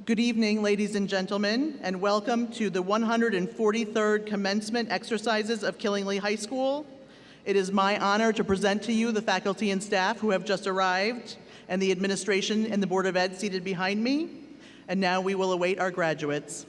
Good evening, ladies and gentlemen, and welcome to the 143rd commencement exercises of Killingly High School. It is my honor to present to you the faculty and staff who have just arrived, and the administration and the Board of Ed seated behind me. And now we will await our graduates.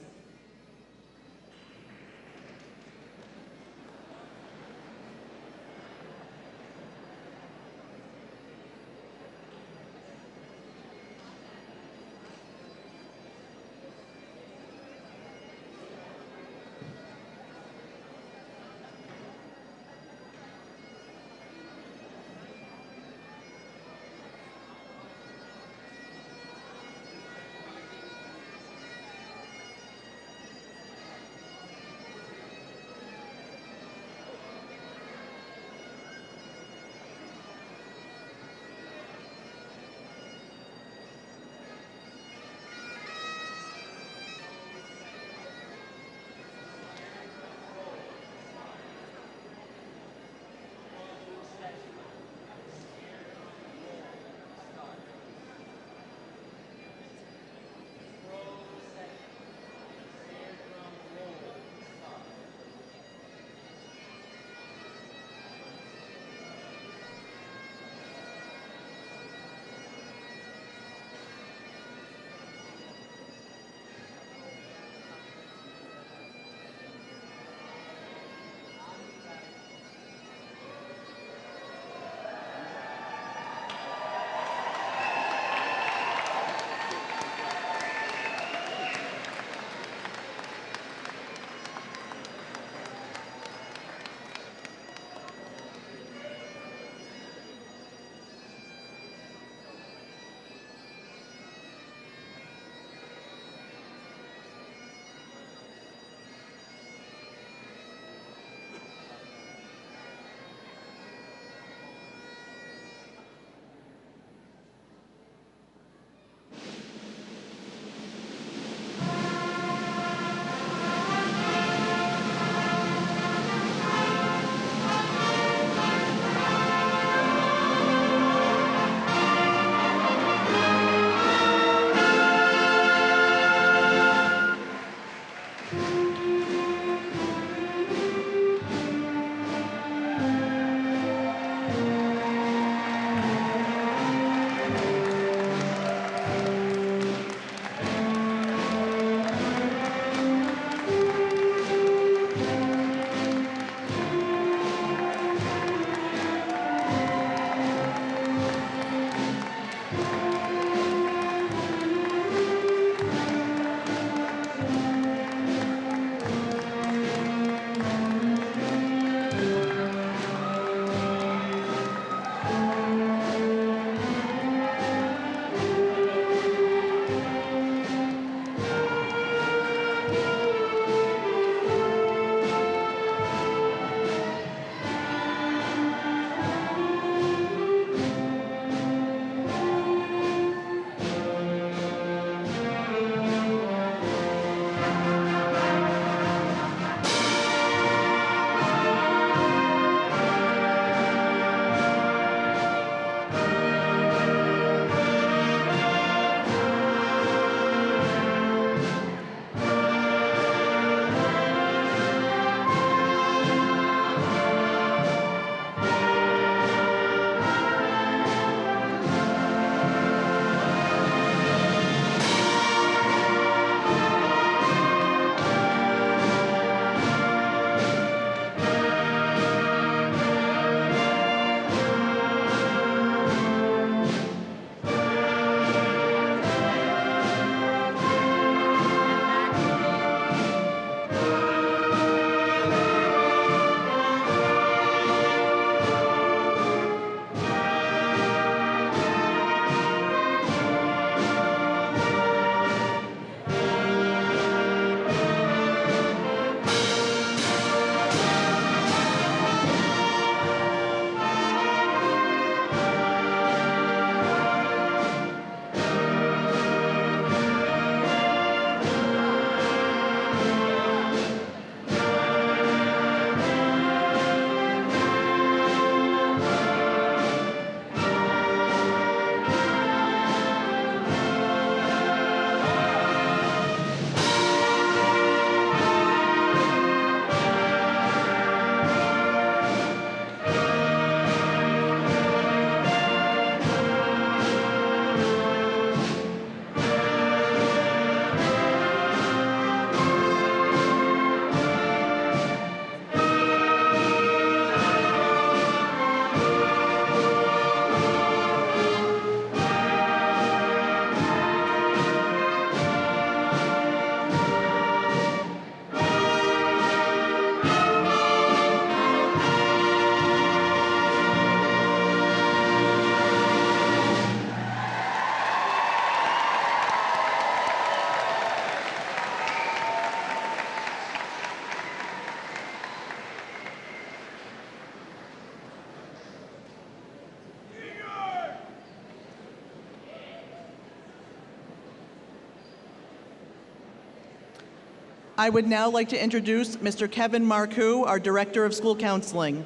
I would now like to introduce Mr. Kevin Marcoux, our Director of School Counseling.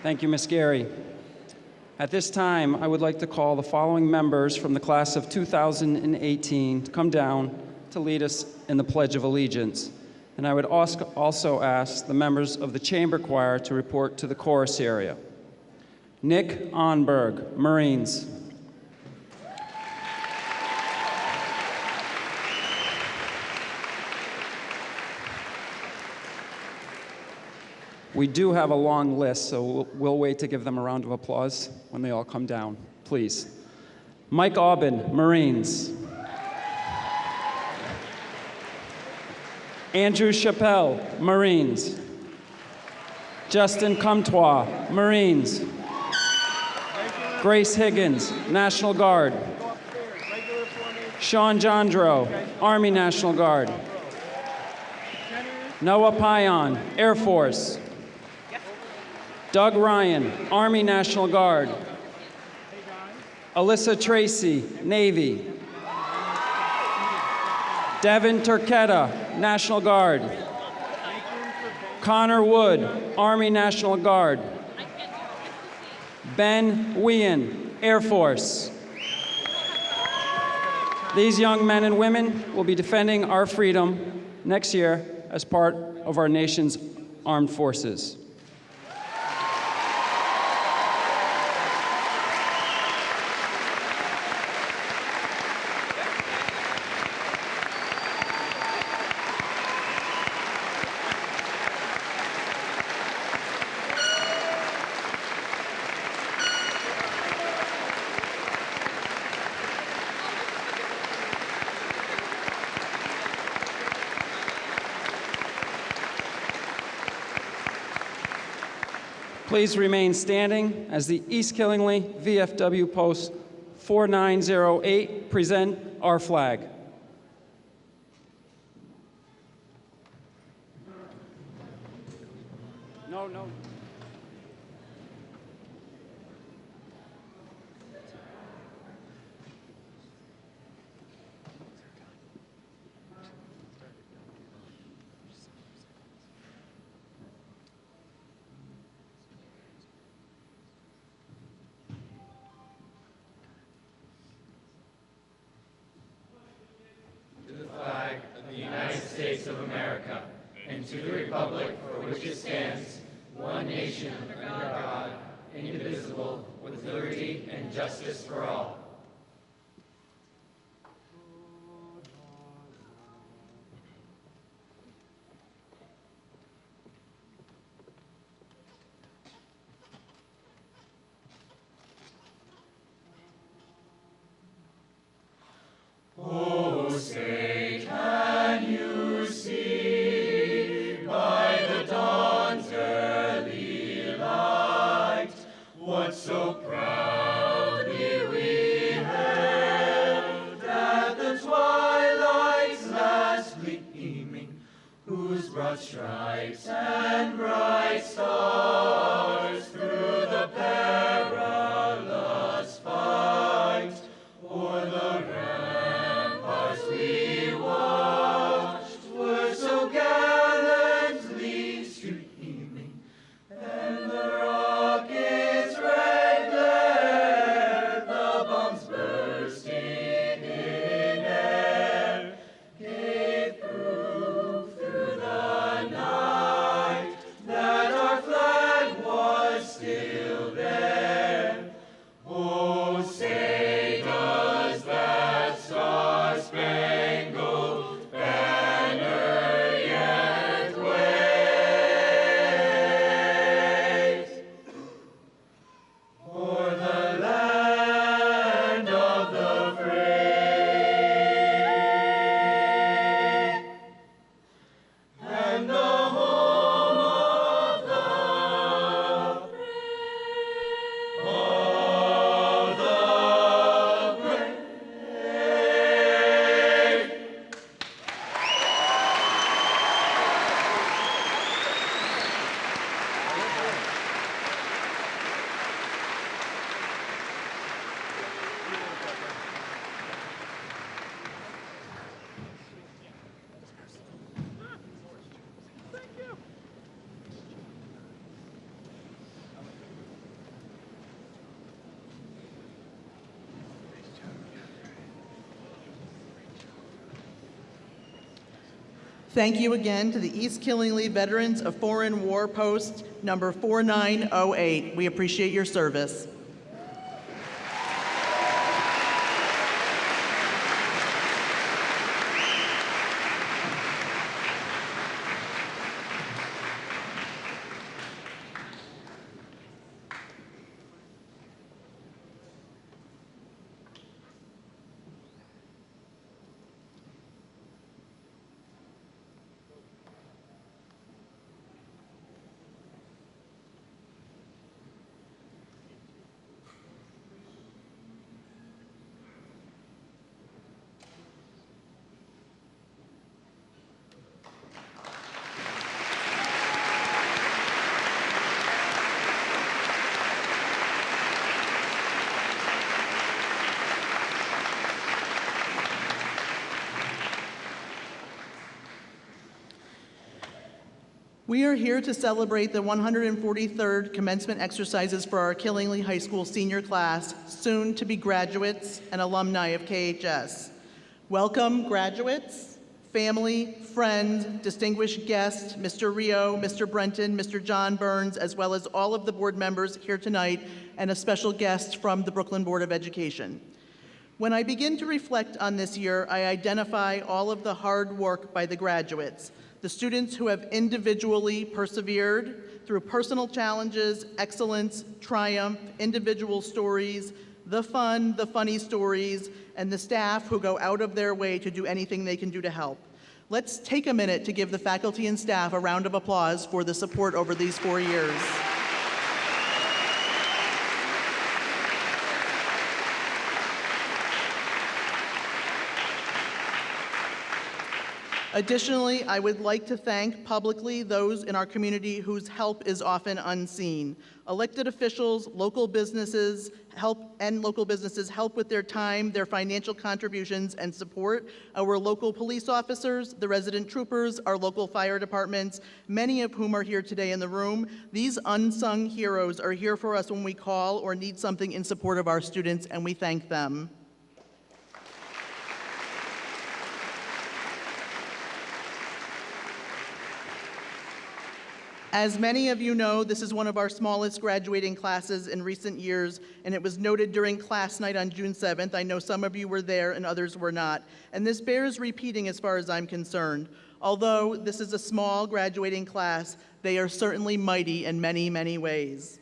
Thank you, Ms. Guari. At this time, I would like to call the following members from the class of 2018 to come down to lead us in the Pledge of Allegiance. And I would also ask the members of the chamber choir to report to the chorus area. Nick Onberg, Marines. We do have a long list, so we'll wait to give them a round of applause when they all come down, please. Mike Aubin, Marines. Andrew Chappelle, Marines. Justin Comtois, Marines. Grace Higgins, National Guard. Sean Jandro, Army National Guard. Noah Payan, Air Force. Doug Ryan, Army National Guard. Alyssa Tracy, Navy. Devin Turquetta, National Guard. Connor Wood, Army National Guard. Ben Wien, Air Force. These young men and women will be defending our freedom next year as part of our nation's armed forces. Please remain standing as the East Killingly VFW Post 4908 present our flag. No. States of America, and to the republic for which it stands, one nation, under God, indivisible, with liberty and justice for all. Oh, say, can you see by the dawn's early light what so proudly we hailed at the twilight's last gleaming, whose broad stripes and bright stars through the perilous fight o'er the ramparts we watched were so gallantly streaming, and the rocket's red glare, the bombs bursting in air, gave proof through the night that our flag was still Thank you again to the East Killingly Veterans of Foreign War Post number 4908. We appreciate your service. We are here to celebrate the 143rd commencement exercises for our Killingly High School senior class, soon to be graduates and alumni of KHS. Welcome, graduates, family, friends, distinguished guests, Mr. Rio, Mr. Brenton, Mr. John Burns, as well as all of the board members here tonight, and a special guest from the Brooklyn Board of Education. When I begin to reflect on this year, I identify all of the hard work by the graduates, the students who have individually persevered through personal challenges, excellence, triumph, individual stories, the fun, the funny stories, and the staff who go out of their way to do anything they can do to help. Let's take a minute to give the faculty and staff a round of applause for the support over these 4 years. Additionally, I would like to thank publicly those in our community whose help is often unseen. Elected officials, local businesses help with their time, their financial contributions and support. Our local police officers, the resident troopers, our local fire departments, many of whom are here today in the room. These unsung heroes are here for us when we call or need something in support of our students, and we thank them. As many of you know, this is one of our smallest graduating classes in recent years, and it was noted during class night on June 7th. I know some of you were there and others were not. And this bears repeating as far as I'm concerned. Although this is a small graduating class, they are certainly mighty in many, many ways.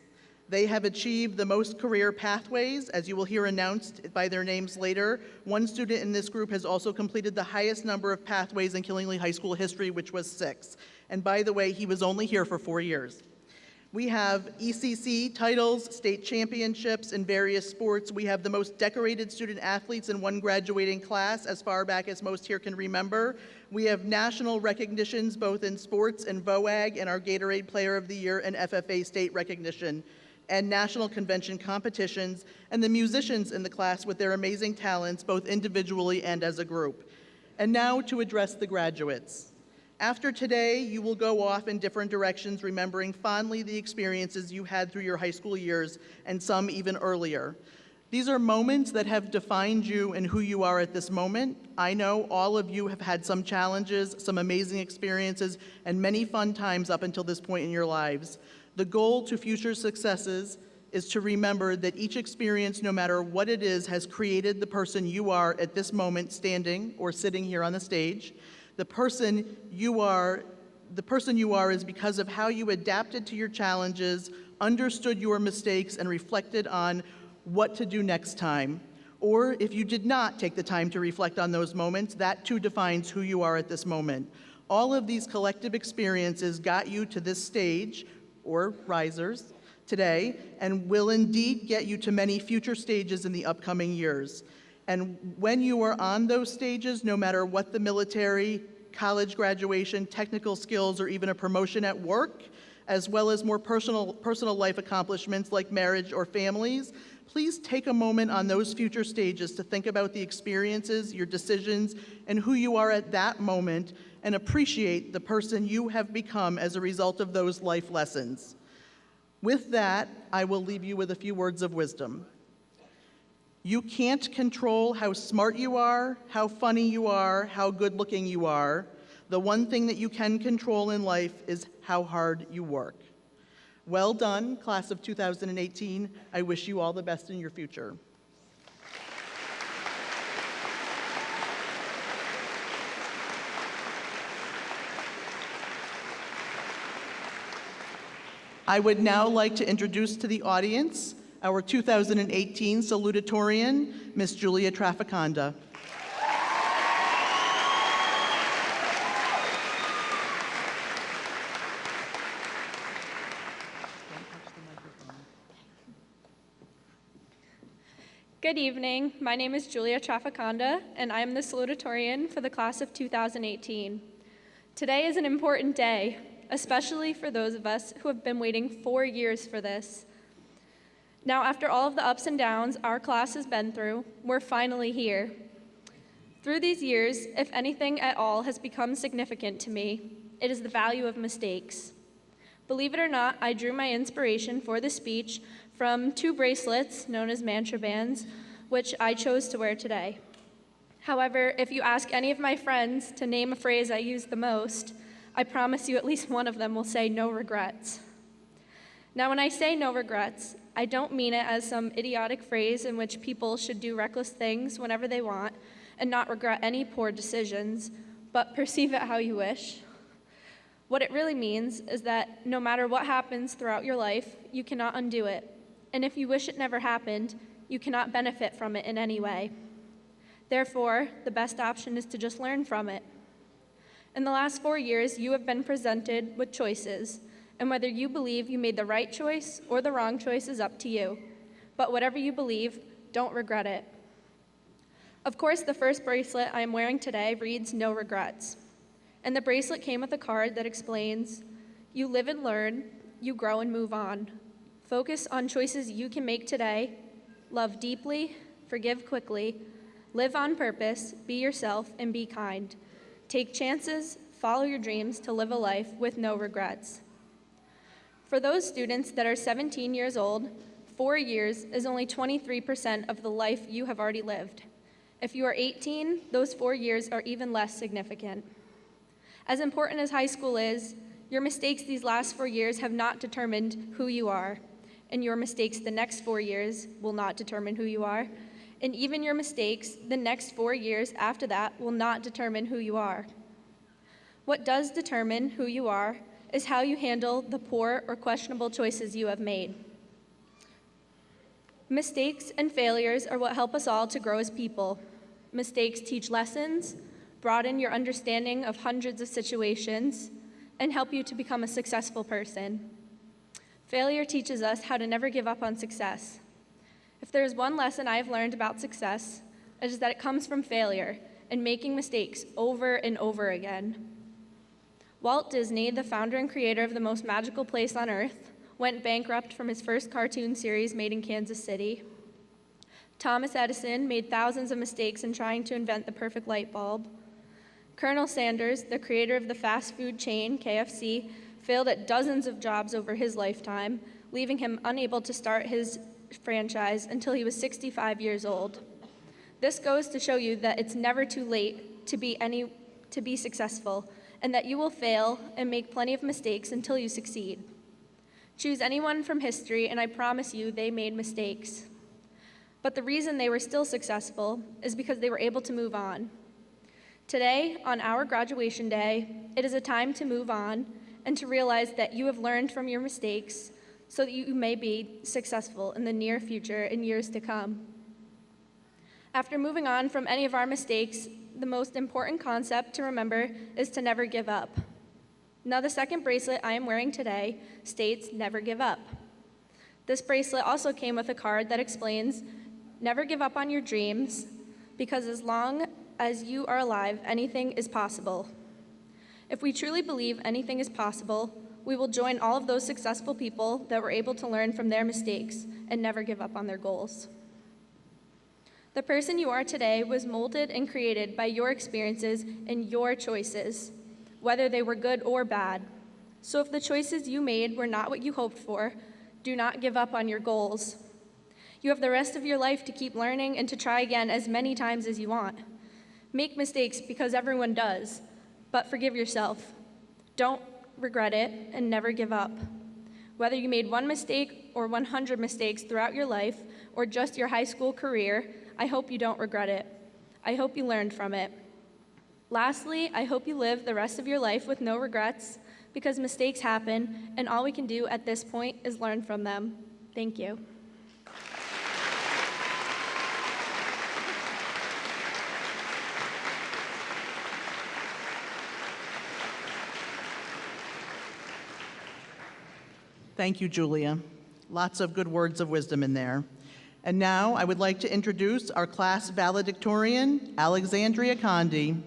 They have achieved the most career pathways, as you will hear announced by their names later. One student in this group has also completed the highest number of pathways in Killingly High School history, which was 6. And by the way, he was only here for 4 years. We have ECC titles, state championships in various sports. We have the most decorated student athletes in one graduating class, as far back as most here can remember. We have national recognitions both in sports and VOAG, and our Gatorade Player of the Year and FFA state recognition, and national convention competitions, and the musicians in the class with their amazing talents, both individually and as a group. And now to address the graduates. After today, you will go off in different directions, remembering fondly the experiences you had through your high school years, and some even earlier. These are moments that have defined you and who you are at this moment. I know all of you have had some challenges, some amazing experiences, and many fun times up until this point in your lives. The goal to future successes is to remember that each experience, no matter what it is, has created the person you are at this moment, standing or sitting here on the stage. The person you are is because of how you adapted to your challenges, understood your mistakes, and reflected on what to do next time. Or if you did not take the time to reflect on those moments, that too defines who you are at this moment. All of these collective experiences got you to this stage, or risers, today, and will indeed get you to many future stages in the upcoming years. And when you are on those stages, no matter what the military, college graduation, technical skills, or even a promotion at work, as well as more personal life accomplishments like marriage or families, please take a moment on those future stages to think about the experiences, your decisions, and who you are at that moment, and appreciate the person you have become as a result of those life lessons. With that, I will leave you with a few words of wisdom. You can't control how smart you are, how funny you are, how good-looking you are. The one thing that you can control in life is how hard you work. Well done, class of 2018. I wish you all the best in your future. I would now like to introduce to the audience our 2018 salutatorian, Miss Julia Traficanda. Good evening. My name is Julia Traficanda, and I am the salutatorian for the class of 2018. Today is an important day, especially for those of us who have been waiting 4 years for this. Now, after all of the ups and downs our class has been through, we're finally here. Through these years, if anything at all has become significant to me, it is the value of mistakes. Believe it or not, I drew my inspiration for this speech from 2 bracelets known as mantra bands, which I chose to wear today. However, if you ask any of my friends to name a phrase I use the most, I promise you at least one of them will say no regrets. Now, when I say no regrets, I don't mean it as some idiotic phrase in which people should do reckless things whenever they want and not regret any poor decisions, but perceive it how you wish. What it really means is that no matter what happens throughout your life, you cannot undo it. And if you wish it never happened, you cannot benefit from it in any way. Therefore, the best option is to just learn from it. In the last 4 years, you have been presented with choices, and whether you believe you made the right choice or the wrong choice is up to you. But whatever you believe, don't regret it. Of course, the first bracelet I am wearing today reads no regrets. And the bracelet came with a card that explains, you live and learn, you grow and move on. Focus on choices you can make today, love deeply, forgive quickly, live on purpose, be yourself, and be kind. Take chances, follow your dreams to live a life with no regrets. For those students that are 17 years old, 4 years is only 23% of the life you have already lived. If you are 18, those 4 years are even less significant. As important as high school is, your mistakes these last 4 years have not determined who you are, and your mistakes the next 4 years will not determine who you are, and even your mistakes the next 4 years after that will not determine who you are. What does determine who you are is how you handle the poor or questionable choices you have made. Mistakes and failures are what help us all to grow as people. Mistakes teach lessons, broaden your understanding of hundreds of situations, and help you to become a successful person. Failure teaches us how to never give up on success. If there is one lesson I've learned about success, it is that it comes from failure and making mistakes over and over again. Walt Disney, the founder and creator of the most magical place on earth, went bankrupt from his first cartoon series made in Kansas City. Thomas Edison made thousands of mistakes in trying to invent the perfect light bulb. Colonel Sanders, the creator of the fast food chain KFC, failed at dozens of jobs over his lifetime, leaving him unable to start his franchise until he was 65 years old. This goes to show you that it's never too late to be successful, and that you will fail and make plenty of mistakes until you succeed. Choose anyone from history, and I promise you they made mistakes. But the reason they were still successful is because they were able to move on. Today, on our graduation day, it is a time to move on and to realize that you have learned from your mistakes so that you may be successful in the near future and years to come. After moving on from any of our mistakes, the most important concept to remember is to never give up. Now, the second bracelet I am wearing today states, never give up. This bracelet also came with a card that explains, never give up on your dreams, because as long as you are alive, anything is possible. If we truly believe anything is possible, we will join all of those successful people that were able to learn from their mistakes and never give up on their goals. The person you are today was molded and created by your experiences and your choices, whether they were good or bad. So if the choices you made were not what you hoped for, do not give up on your goals. You have the rest of your life to keep learning and to try again as many times as you want. Make mistakes because everyone does, But forgive yourself. Don't regret it and never give up. Whether you made one mistake or 100 mistakes throughout your life or just your high school career, I hope you don't regret it. I hope you learned from it. Lastly, I hope you live the rest of your life with no regrets, because mistakes happen, and all we can do at this point is learn from them. Thank you. Thank you, Julia. Lots of good words of wisdom in there. And now I would like to introduce our class valedictorian, Alexandria Condi.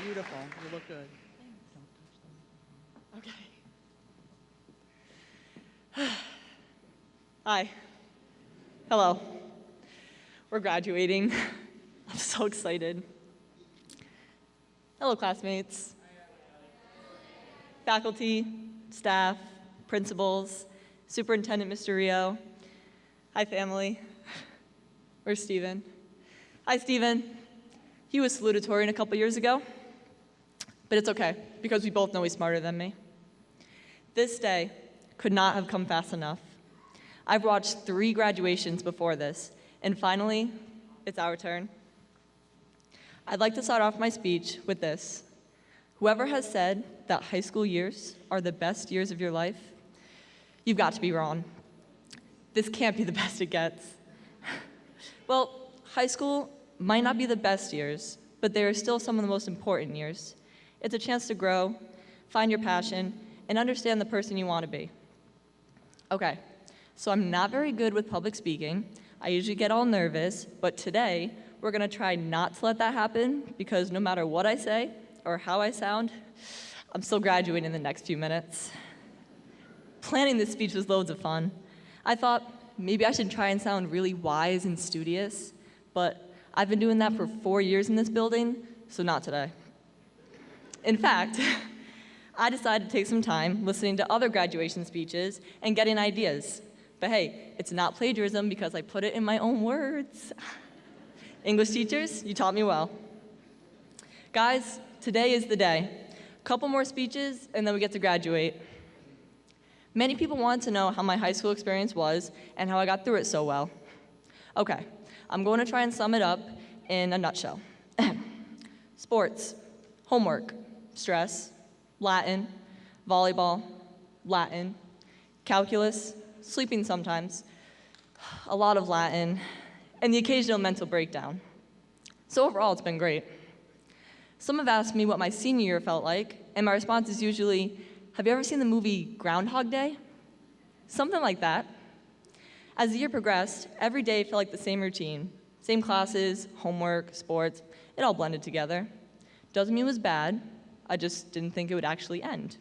Beautiful. You look good. Okay. Hi. Hello. We're graduating. I'm so excited. Hello, classmates, faculty, staff, principals, Superintendent Mr. Rio. Hi, family. Where's Steven? Hi, Steven. He was salutatorian a couple years ago, but it's okay, because we both know he's smarter than me. This day could not have come fast enough. I've watched 3 graduations before this, and finally, it's our turn. I'd like to start off my speech with this. Whoever has said that high school years are the best years of your life, you've got to be wrong. This can't be the best it gets. Well, high school might not be the best years, but they are still some of the most important years. It's a chance to grow, find your passion, and understand the person you want to be. Okay, so I'm not very good with public speaking. I usually get all nervous, but today, we're gonna try not to let that happen, because no matter what I say or how I sound, I'm still graduating in the next few minutes. Planning this speech was loads of fun. I thought maybe I should try and sound really wise and studious, but I've been doing that for 4 years in this building, so not today. In fact, I decided to take some time listening to other graduation speeches and getting ideas. But hey, it's not plagiarism because I put it in my own words. English teachers, you taught me well. Guys, today is the day. A couple more speeches, and then we get to graduate. Many people want to know how my high school experience was and how I got through it so well. Okay, I'm going to try and sum it up in a nutshell. Sports, homework, stress, Latin, volleyball, Latin, calculus, sleeping sometimes, a lot of Latin, and the occasional mental breakdown. So overall, it's been great. Some have asked me what my senior year felt like, and my response is usually, have you ever seen the movie Groundhog Day? Something like that. As the year progressed, every day felt like the same routine. Same classes, homework, sports, it all blended together. Doesn't mean it was bad, I just didn't think it would actually end.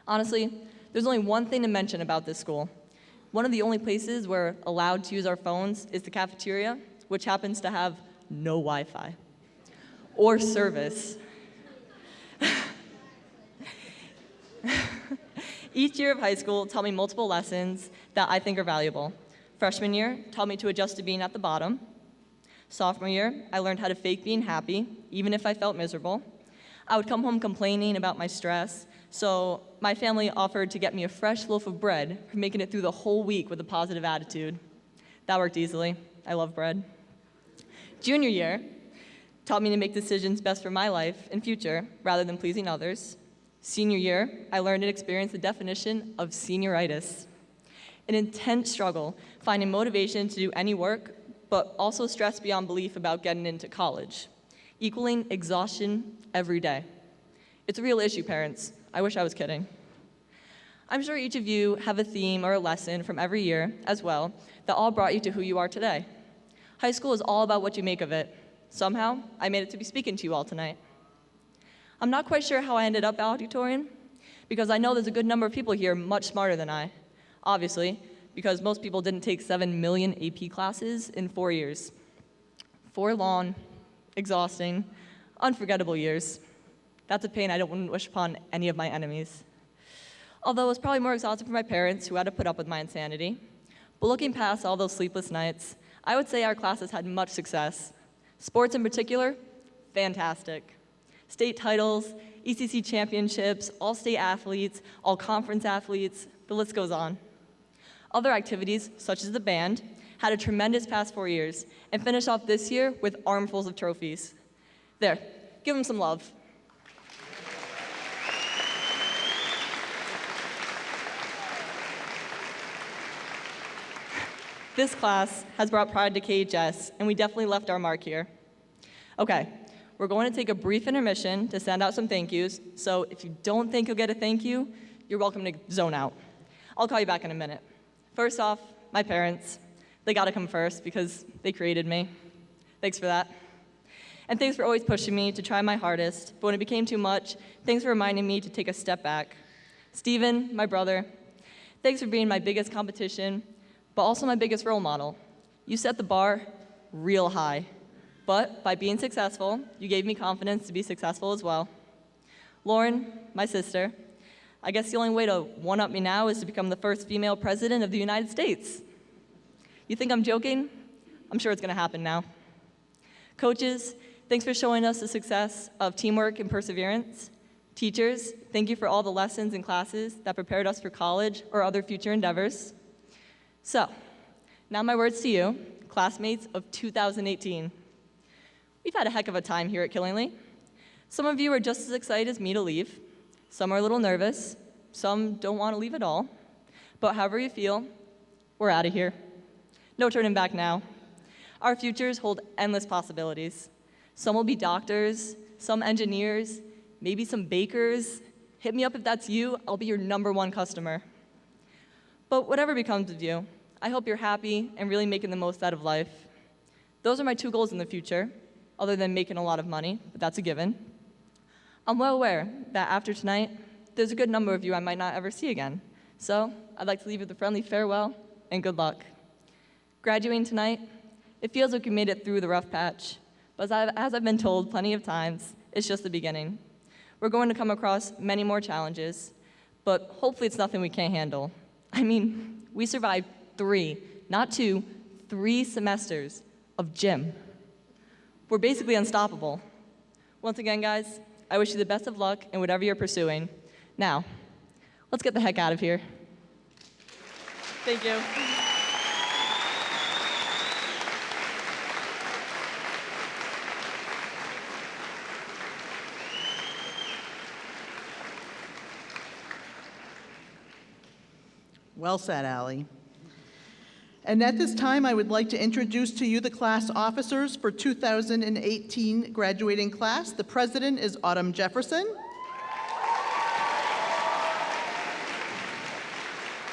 Honestly, there's only one thing to mention about this school. One of the only places we're allowed to use our phones is the cafeteria, which happens to have no Wi-Fi or service. Each year of high school taught me multiple lessons that I think are valuable. Freshman year taught me to adjust to being at the bottom. Sophomore year, I learned how to fake being happy, even if I felt miserable. I would come home complaining about my stress, so my family offered to get me a fresh loaf of bread for making it through the whole week with a positive attitude. That worked easily. I love bread. Junior year taught me to make decisions best for my life and future rather than pleasing others. Senior year, I learned and experienced the definition of senioritis. An intense struggle finding motivation to do any work, but also stress beyond belief about getting into college, equaling exhaustion every day. It's a real issue, parents. I wish I was kidding. I'm sure each of you have a theme or a lesson from every year as well that all brought you to who you are today. High school is all about what you make of it. Somehow, I made it to be speaking to you all tonight. I'm not quite sure how I ended up valedictorian, because I know there's a good number of people here much smarter than I. Obviously, because most people didn't take 7 million AP classes in 4 years. 4 long, exhausting, unforgettable years. That's a pain I don't wish upon any of my enemies. Although it was probably more exhausting for my parents who had to put up with my insanity. But looking past all those sleepless nights, I would say our class has had much success. Sports in particular, fantastic. State titles, ECC championships, all-state athletes, all-conference athletes, the list goes on. Other activities, such as the band, had a tremendous past 4 years and finished off this year with armfuls of trophies. There, give them some love. This class has brought pride to KHS, and we definitely left our mark here. Okay, we're going to take a brief intermission to send out some thank yous, so if you don't think you'll get a thank you, you're welcome to zone out. I'll call you back in a minute. First off, my parents. They gotta come first because they created me. Thanks for that. And thanks for always pushing me to try my hardest, but when it became too much, thanks for reminding me to take a step back. Steven, my brother, thanks for being my biggest competition, but also my biggest role model. You set the bar real high, but by being successful, you gave me confidence to be successful as well. Lauren, my sister, I guess the only way to one-up me now is to become the first female president of the United States. You think I'm joking? I'm sure it's gonna happen now. Coaches, thanks for showing us the success of teamwork and perseverance. Teachers, thank you for all the lessons and classes that prepared us for college or other future endeavors. So, now my words to you, classmates of 2018. We've had a heck of a time here at Killingly. Some of you are just as excited as me to leave. Some are a little nervous. Some don't want to leave at all. But however you feel, we're out of here. No turning back now. Our futures hold endless possibilities. Some will be doctors, some engineers, maybe some bakers. Hit me up if that's you. I'll be your #1 customer. But whatever becomes of you, I hope you're happy and really making the most out of life. Those are my 2 goals in the future, other than making a lot of money, but that's a given. I'm well aware that after tonight, there's a good number of you I might not ever see again. So I'd like to leave you with a friendly farewell and good luck. Graduating tonight, it feels like we made it through the rough patch, but as I've been told plenty of times, it's just the beginning. We're going to come across many more challenges, but hopefully it's nothing we can't handle. I mean, we survived 3, not 2, 3 semesters of gym. We're basically unstoppable. Once again, guys, I wish you the best of luck in whatever you're pursuing. Now, let's get the heck out of here. Thank you. Well said, Allie. And at this time, I would like to introduce to you the class officers for 2018 graduating class. The president is Autumn Jefferson.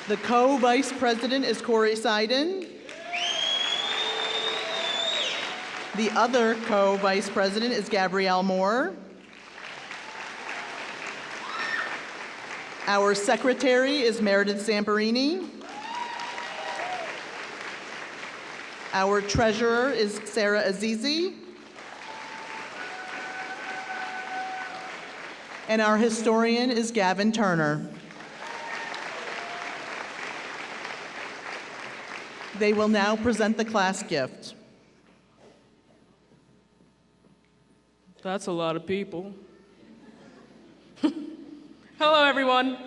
The co-vice president is Corey Seiden. The other co-vice president is Gabrielle Moore. Our secretary is Meredith Zamperini. Our treasurer is Sarah Azizi. And our historian is Gavin Turner. They will now present the class gift. That's a lot of people. Hello, everyone.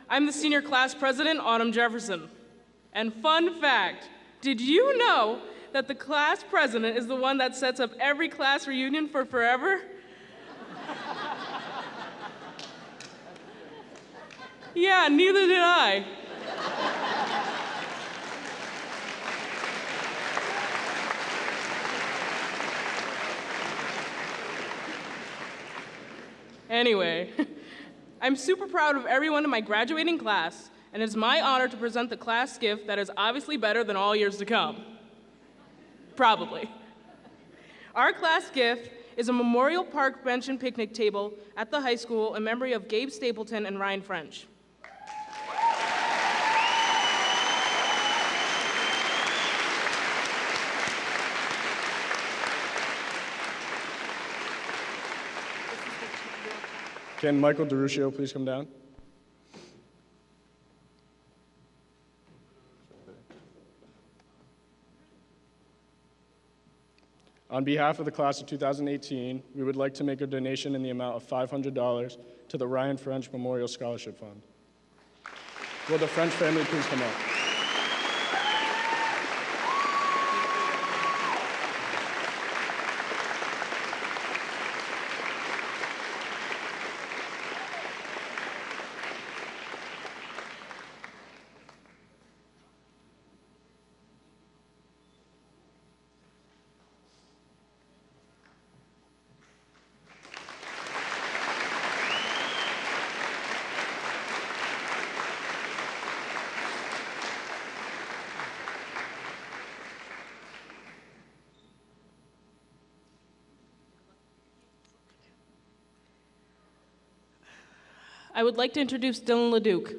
I'm the senior class president, Autumn Jefferson. And fun fact, did you know that the class president is the one that sets up every class reunion for forever? Yeah, neither did I. Anyway, I'm super proud of everyone in my graduating class, and it's my honor to present the class gift that is obviously better than all years to come. Probably. Our class gift is a Memorial Park bench and picnic table at the high school in memory of Gabe Stapleton and Ryan French. Can Michael DeRuccio please come down? On behalf of the class of 2018, we would like to make a donation in the amount of $500 to the Ryan French Memorial Scholarship Fund. Will the French family please come up? I would like to introduce Dylan LeDuc.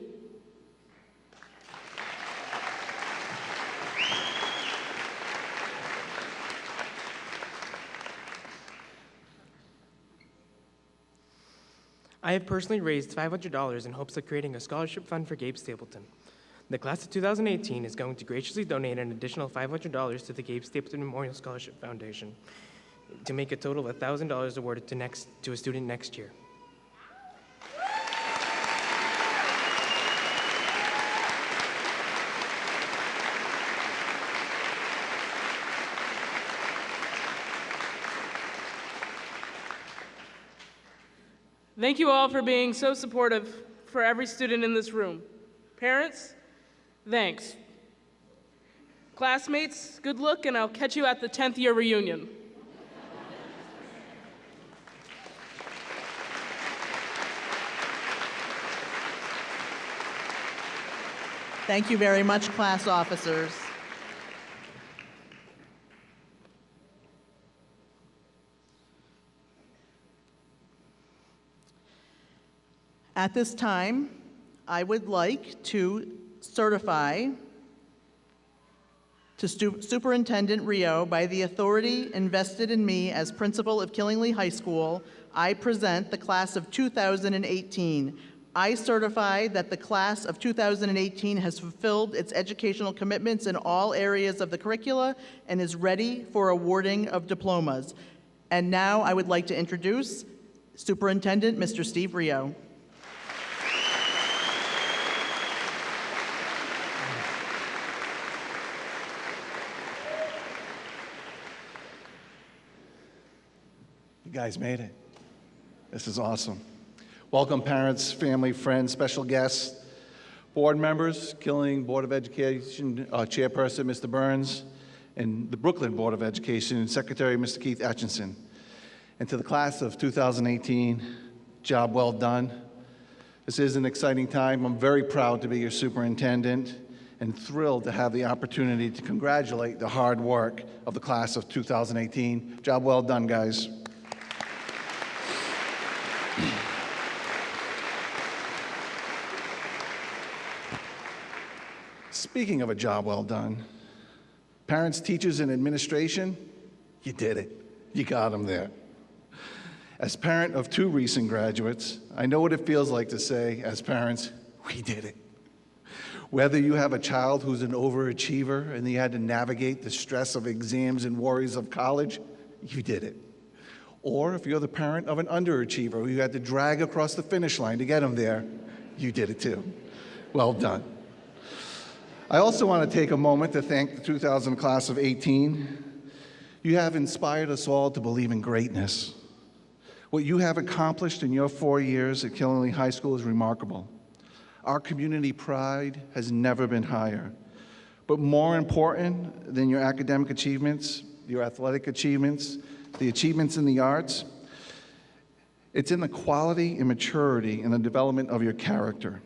I have personally raised $500 in hopes of creating a scholarship fund for Gabe Stapleton. The class of 2018 is going to graciously donate an additional $500 to the Gabe Stapleton Memorial Scholarship Foundation to make a total of $1,000 awarded to a student next year. Thank you all for being so supportive for every student in this room. Parents, thanks. Classmates, good luck, and I'll catch you at the 10th year reunion. Thank you very much, class officers. At this time, I would like to certify to Superintendent Rio, by the authority invested in me as principal of Killingley High School, I present the class of 2018. I certify that the class of 2018 has fulfilled its educational commitments in all areas of the curricula and is ready for awarding of diplomas. And now I would like to introduce Superintendent Mr. Steve Rio. You guys made it. This is awesome. Welcome, parents, family, friends, special guests, board members, Killing Board of Education Chairperson, Mr. Burns, and the Brooklyn Board of Education Secretary, Mr. Keith Atchison. And to the class of 2018, job well done. This is an exciting time. I'm very proud to be your superintendent and thrilled to have the opportunity to congratulate the hard work of the class of 2018. Job well done, guys. Speaking of a job well done, parents, teachers, and administration, you did it. You got them there. As parent of two recent graduates, I know what it feels like to say, as parents, we did it. Whether you have a child who's an overachiever and you had to navigate the stress of exams and worries of college, you did it. Or if you're the parent of an underachiever who you had to drag across the finish line to get them there, you did it too. Well done. I also want to take a moment to thank the 2000 class of 18. You have inspired us all to believe in greatness. What you have accomplished in your 4 years at Killingley High School is remarkable. Our community pride has never been higher. But more important than your academic achievements, your athletic achievements, the achievements in the arts, it's in the quality and maturity and the development of your character.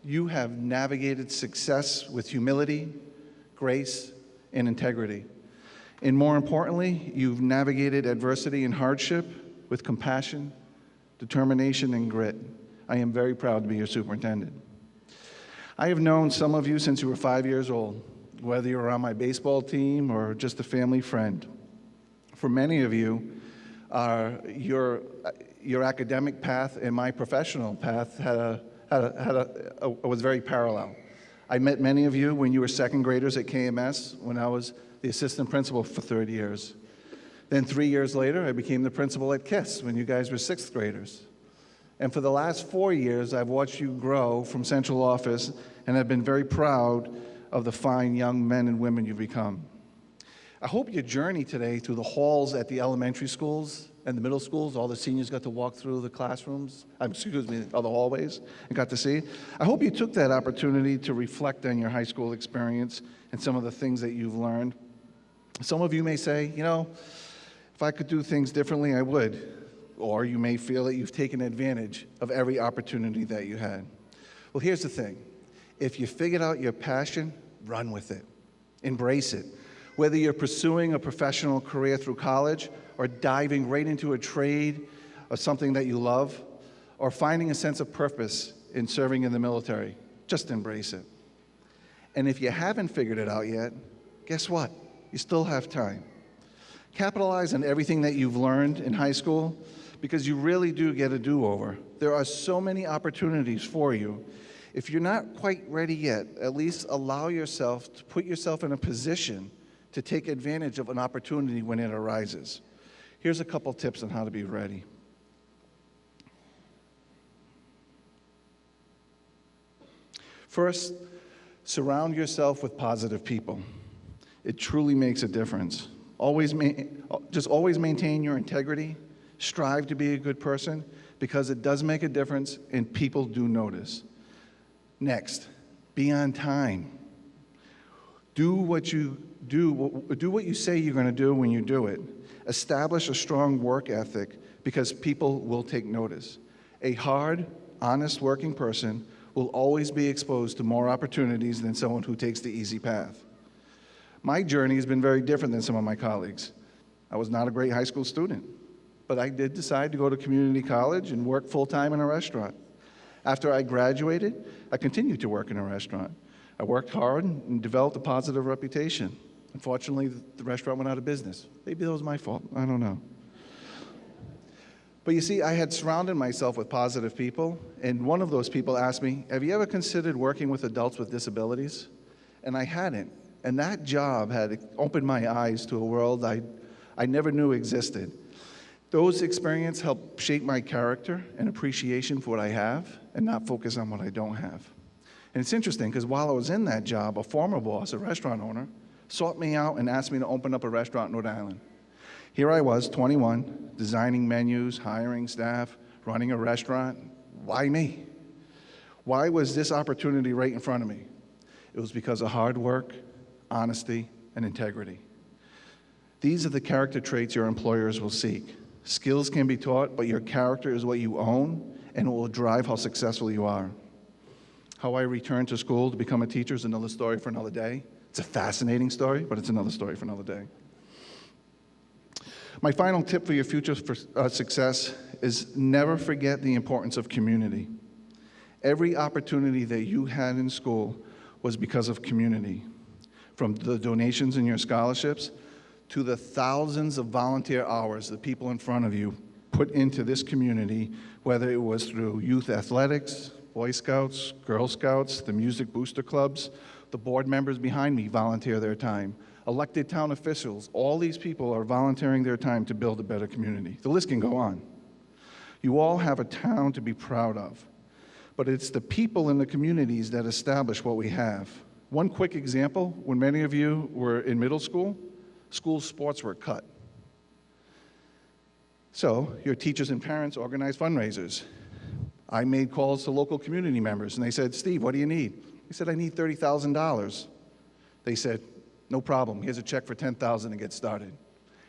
You have navigated success with humility, grace, and integrity. And more importantly, you've navigated adversity and hardship with compassion, determination, and grit. I am very proud to be your superintendent. I have known some of you since you were 5 years old, whether you were on my baseball team or just a family friend. For many of you, your academic path and my professional path was very parallel. I met many of you when you were second graders at KMS, when I was the assistant principal for 30 years. Then 3 years later, I became the principal at KISS when you guys were 6th graders. And for the last 4 years, I've watched you grow from central office, and I've been very proud of the fine young men and women you've become. I hope your journey today through the halls at the elementary schools and the middle schools, all the seniors got to walk through the classrooms, all the hallways, and got to see. I hope you took that opportunity to reflect on your high school experience and some of the things that you've learned. Some of you may say, if I could do things differently, I would. Or you may feel that you've taken advantage of every opportunity that you had. Well, here's the thing. If you figured out your passion, run with it. Embrace it. Whether you're pursuing a professional career through college or diving right into a trade or something that you love, or finding a sense of purpose in serving in the military, just embrace it. And if you haven't figured it out yet, guess what? You still have time. Capitalize on everything that you've learned in high school, because you really do get a do-over. There are so many opportunities for you. If you're not quite ready yet, at least allow yourself to put yourself in a position to take advantage of an opportunity when it arises. Here's a couple tips on how to be ready. First, surround yourself with positive people. It truly makes a difference. Always maintain your integrity. Strive to be a good person, because it does make a difference and people do notice. Next, be on time. Do what you say you're going to do when you do it. Establish a strong work ethic, because people will take notice. A hard, honest working person will always be exposed to more opportunities than someone who takes the easy path. My journey has been very different than some of my colleagues. I was not a great high school student, but I did decide to go to community college and work full-time in a restaurant. After I graduated, I continued to work in a restaurant. I worked hard and developed a positive reputation. Unfortunately, the restaurant went out of business. Maybe that was my fault. I don't know. But you see, I had surrounded myself with positive people, and one of those people asked me, "Have you ever considered working with adults with disabilities?" And I hadn't. And that job had opened my eyes to a world I never knew existed. Those experiences helped shape my character and appreciation for what I have, and not focus on what I don't have. And it's interesting, because while I was in that job, a former boss, a restaurant owner, sought me out and asked me to open up a restaurant in Rhode Island. Here I was, 21, designing menus, hiring staff, running a restaurant. Why me? Why was this opportunity right in front of me? It was because of hard work, honesty, and integrity. These are the character traits your employers will seek. Skills can be taught, but your character is what you own, and it will drive how successful you are. How I returned to school to become a teacher is another story for another day. It's a fascinating story, but it's another story for another day. My final tip for your future success is never forget the importance of community. Every opportunity that you had in school was because of community. From the donations in your scholarships to the thousands of volunteer hours the people in front of you put into this community, whether it was through youth athletics, Boy Scouts, Girl Scouts, the music booster clubs. The board members behind me volunteer their time. Elected town officials, all these people are volunteering their time to build a better community. The list can go on. You all have a town to be proud of, but it's the people in the communities that establish what we have. One quick example, when many of you were in middle school, school sports were cut. So your teachers and parents organized fundraisers. I made calls to local community members, and they said, "Steve, what do you need?" I said, "I need $30,000. They said, "No problem. Here's a check for $10,000 to get started.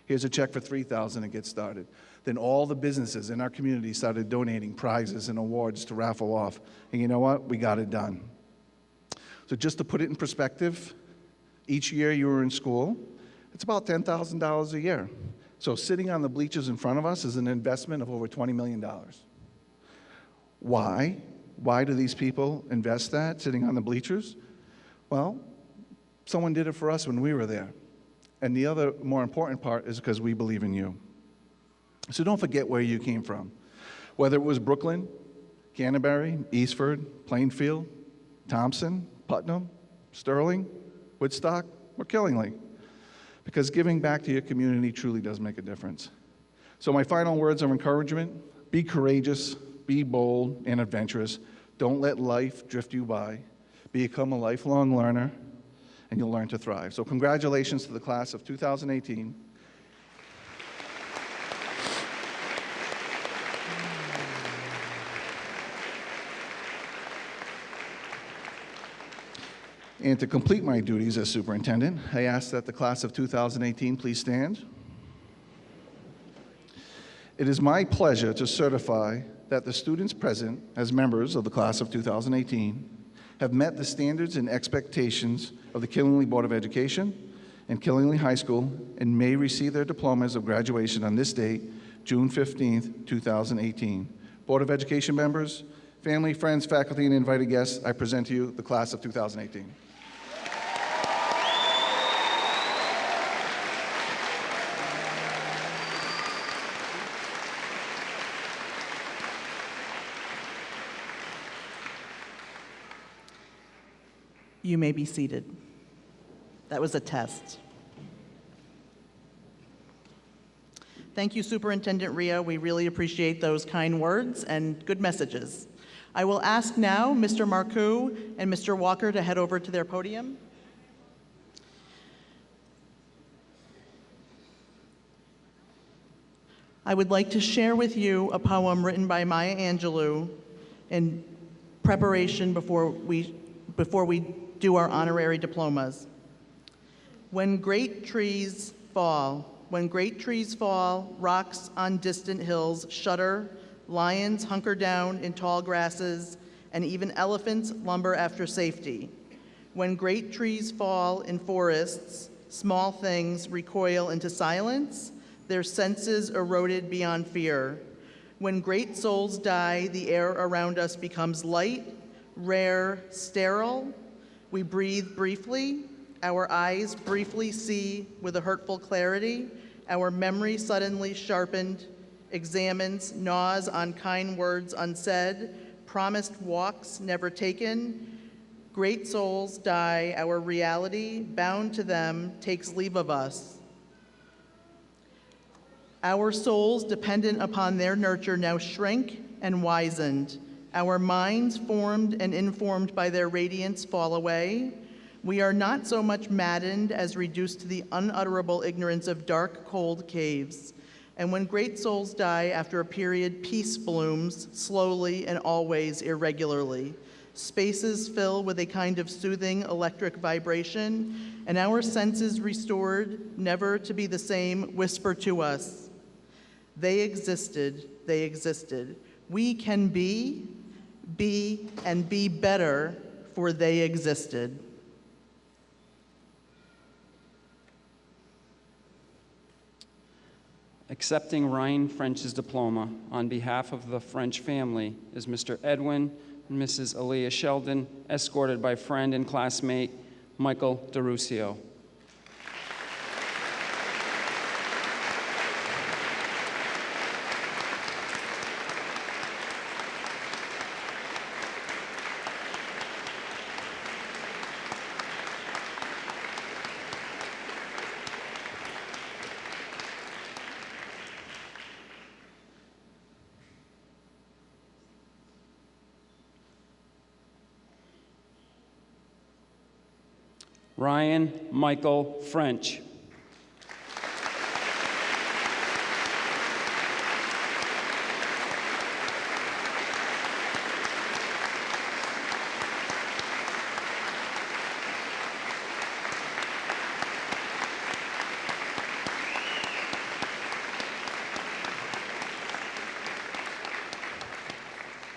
Here's a check for $3,000 to get started." Then all the businesses in our community started donating prizes and awards to raffle off. And you know what? We got it done. So just to put it in perspective, each year you were in school, it's about $10,000 a year. So sitting on the bleachers in front of us is an investment of over $20 million. Why? Why do these people invest that, sitting on the bleachers? Well, someone did it for us when we were there. And the other more important part is because we believe in you. So don't forget where you came from. Whether it was Brooklyn, Canterbury, Eastford, Plainfield, Thompson, Putnam, Sterling, Woodstock, or Killingly. because giving back to your community truly does make a difference. So my final words of encouragement: be courageous, be bold and adventurous. Don't let life drift you by. Become a lifelong learner, and you'll learn to thrive. So congratulations to the class of 2018. And to complete my duties as superintendent, I ask that the class of 2018 please stand. It is my pleasure to certify that the students present as members of the class of 2018 have met the standards and expectations of the Killingly Board of Education and Killingly High School and may receive their diplomas of graduation on this date, June 15th, 2018. Board of Education members, family, friends, faculty, and invited guests, I present to you the class of 2018. You may be seated. That was a test. Thank you, Superintendent Rio. We really appreciate those kind words and good messages. I will ask now Mr. Marcoux and Mr. Walker to head over to their podium. I would like to share with you a poem written by Maya Angelou in preparation before we do our honorary diplomas. When great trees fall, rocks on distant hills shudder, lions hunker down in tall grasses, and even elephants lumber after safety. When great trees fall in forests, small things recoil into silence, their senses eroded beyond fear. When great souls die, the air around us becomes light, rare, sterile. We breathe briefly, our eyes briefly see with a hurtful clarity, our memory suddenly sharpened, examines, gnaws on kind words unsaid, promised walks never taken. Great souls die, our reality, bound to them, takes leave of us. Our souls, dependent upon their nurture, now shrink and wizened. Our minds, formed and informed by their radiance, fall away. We are not so much maddened as reduced to the unutterable ignorance of dark, cold caves. And when great souls die, after a period, peace blooms, slowly and always irregularly. Spaces fill with a kind of soothing electric vibration, and our senses restored, never to be the same, whisper to us, they existed, they existed. We can be, and be better, for they existed. Accepting Ryan French's diploma on behalf of the French family is Mr. Edwin and Mrs. Aaliyah Sheldon, escorted by friend and classmate Michael DeRusio. Ryan Michael French.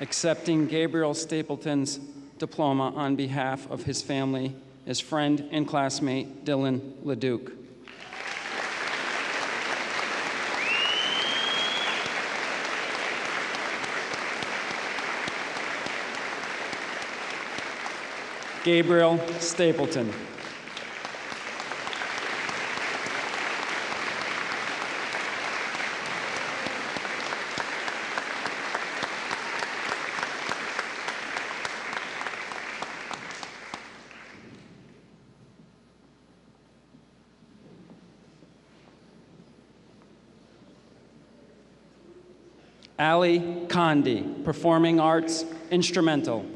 Accepting Gabriel Stapleton's diploma on behalf of his family is friend and classmate Dylan LeDuc. Gabriel Stapleton. Ali Kandi, Performing Arts, Instrumental.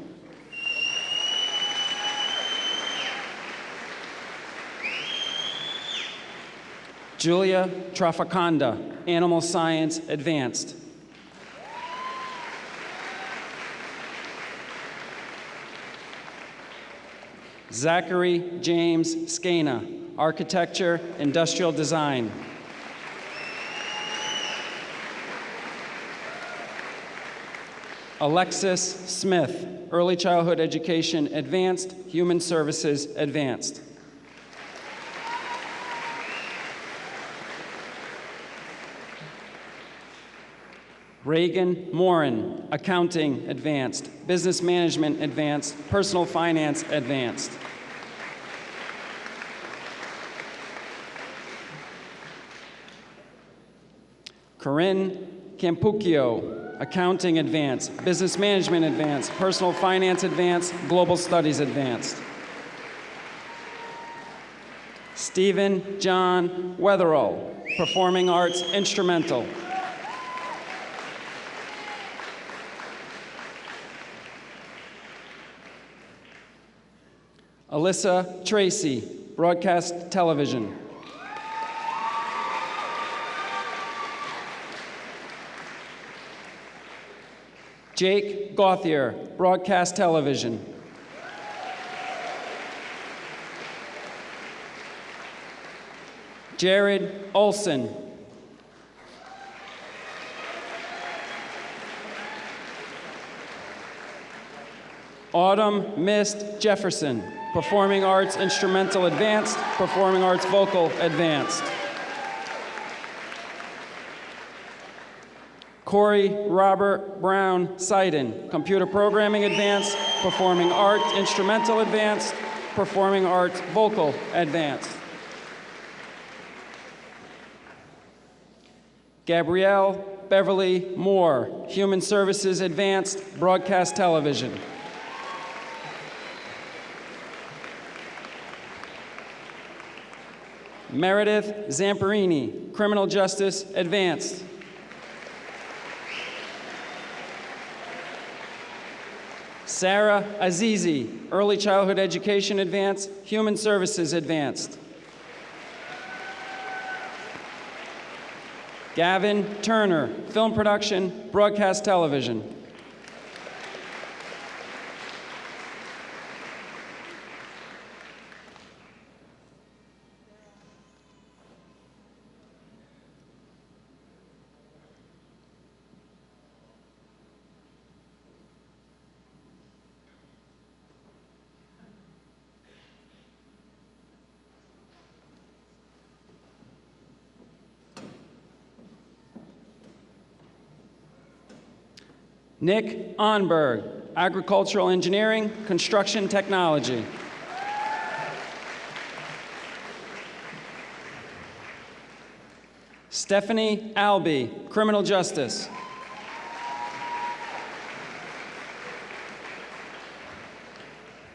Julia Trafacanda, Animal Science, Advanced. Zachary James Skena, Architecture, Industrial Design. Alexis Smith, Early Childhood Education, Advanced, Human Services, Advanced. Reagan Morin, Accounting, Advanced, Business Management, Advanced, Personal Finance, Advanced. Corinne Campucchio, Accounting, Advanced, Business Management, Advanced, Personal Finance, Advanced, Global Studies, Advanced. Stephen John Weatherall, Performing Arts, Instrumental. Alyssa Tracy, Broadcast Television. Jake Gauthier, Broadcast Television. Jared Olson. Autumn Mist Jefferson, Performing Arts Instrumental Advanced, Performing Arts Vocal Advanced. Corey Robert Brown Seiden, Computer Programming Advanced, Performing Arts Instrumental Advanced, Performing Arts Vocal Advanced. Gabrielle Beverly Moore, Human Services Advanced, Broadcast Television. Meredith Zamperini, Criminal Justice Advanced. Sarah Azizi, Early Childhood Education Advanced, Human Services Advanced. Gavin Turner, Film Production, Broadcast Television. Nick Onberg, Agricultural Engineering, Construction Technology. Stephanie Albee, Criminal Justice.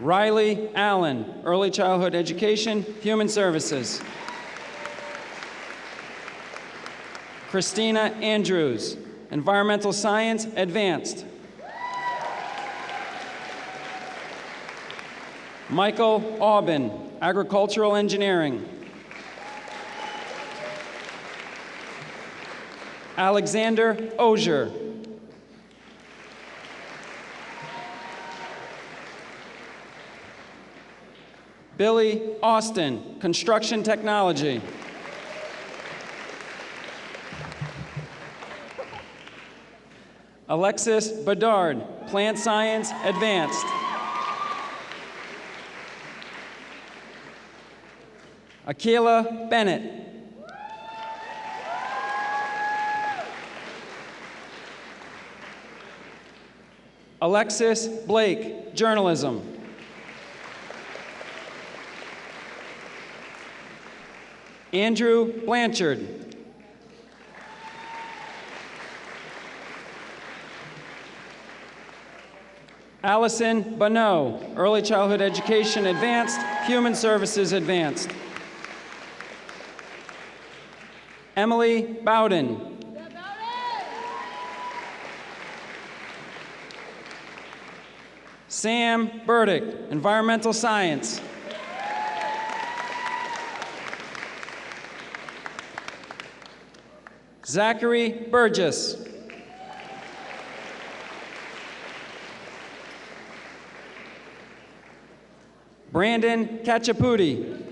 Riley Allen, Early Childhood Education, Human Services. Christina Andrews, Environmental Science, Advanced. Michael Aubin, Agricultural Engineering. Alexander Ozier. Billy Austin, Construction Technology. Alexis Bedard, Plant Science, Advanced. Akila Bennett. Alexis Blake, Journalism. Andrew Blanchard. Allison Bonneau, Early Childhood Education Advanced, Human Services Advanced. Emily Bowden. Sam Burdick, Environmental Science. Zachary Burgess. Brandon Kachaputi.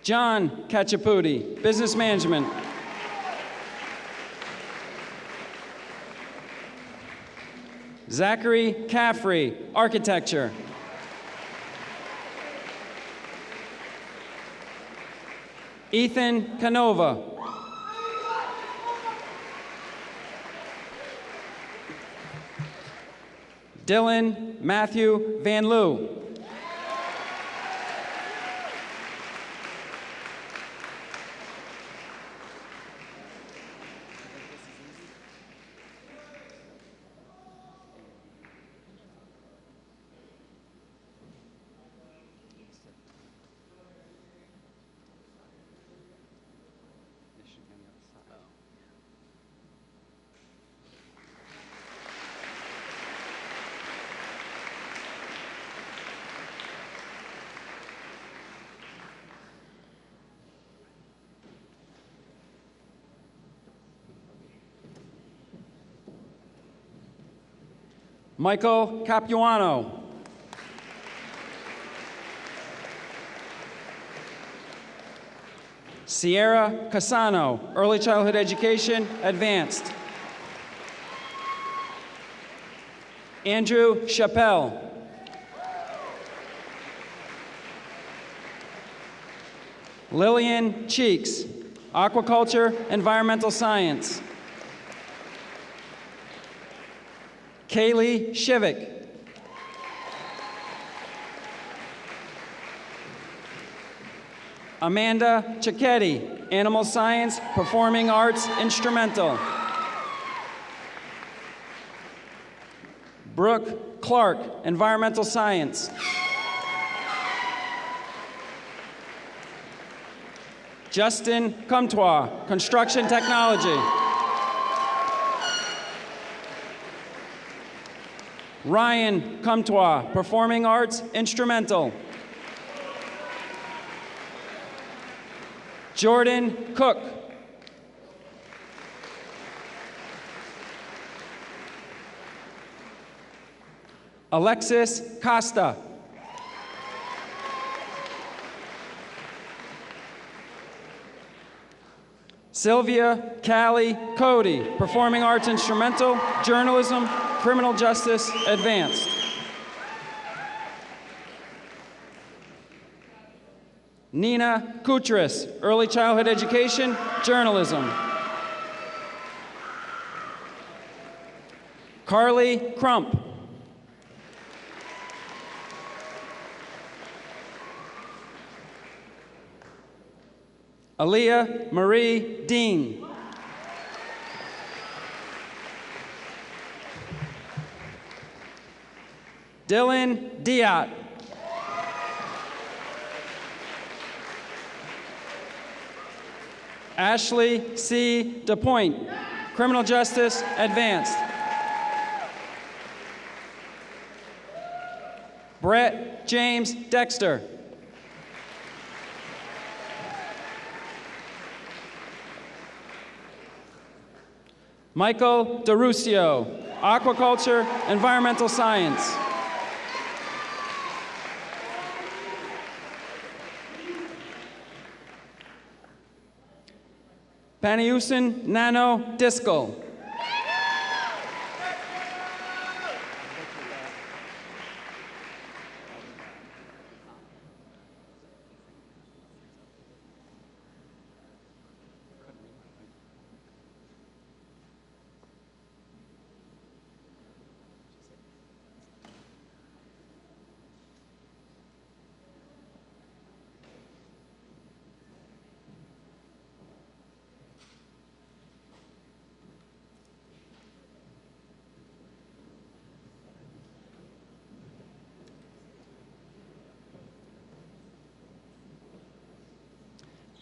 John Kachaputi, Business Management. Zachary Caffrey, Architecture. Ethan Canova. Dylan Matthew Van Loo. Michael Capuano. Sierra Casano, Early Childhood Education, Advanced. Andrew Chappelle. Lillian Cheeks, Aquaculture, Environmental Science. Kaylee Shivik. Amanda Cicchetti, Animal Science, Performing Arts, Instrumental. Brooke Clark, Environmental Science. Justin Comtois, Construction Technology. Ryan Comtois, Performing Arts, Instrumental. Jordan Cook. Alexis Costa. Sylvia Callie Cody, Performing Arts Instrumental, Journalism, Criminal Justice, Advanced. Nina Kutris, Early Childhood Education, Journalism. Carly Crump. Aaliyah Marie Dean. Dylan Diat. Ashley C. DePoint, Criminal Justice, Advanced. Brett James Dexter. Michael DeRusio, Aquaculture, Environmental Science. Paniusin Nano Discal.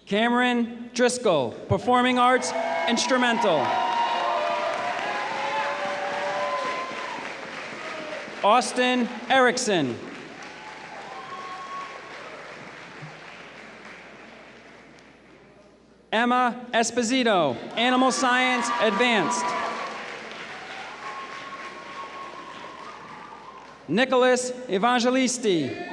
Cameron Driscoll, Performing Arts, Instrumental. Austin Erickson. Emma Esposito, Animal Science Advanced. Nicholas Evangelisti.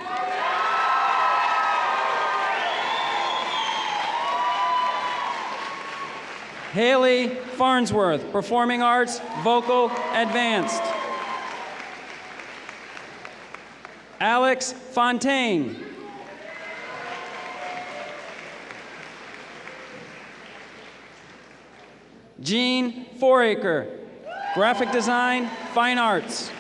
Haley Farnsworth, Performing Arts, Vocal Advanced. Alex Fontaine. Jean Foraker, Graphic Design, Fine Arts.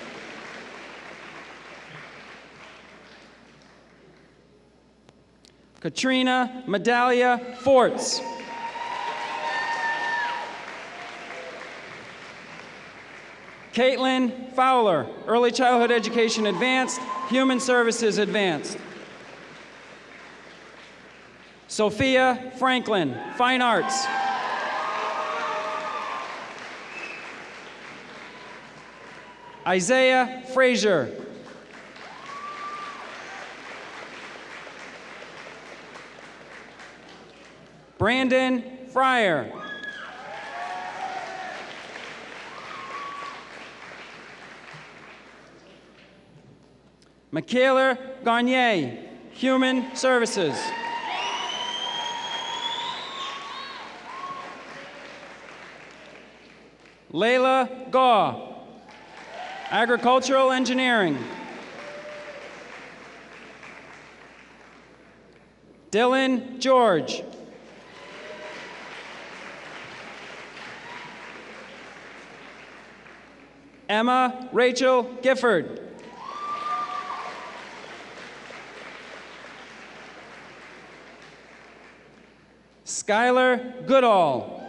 Katrina Medalia Forts. Caitlin Fowler, Early Childhood Education Advanced, Human Services Advanced. Sophia Franklin, Fine Arts. Isaiah Frazier. Brandon Fryer. Michaela Garnier, Human Services. Layla Gaw, Agricultural Engineering. Dylan George. Emma Rachel Gifford. Skylar Goodall.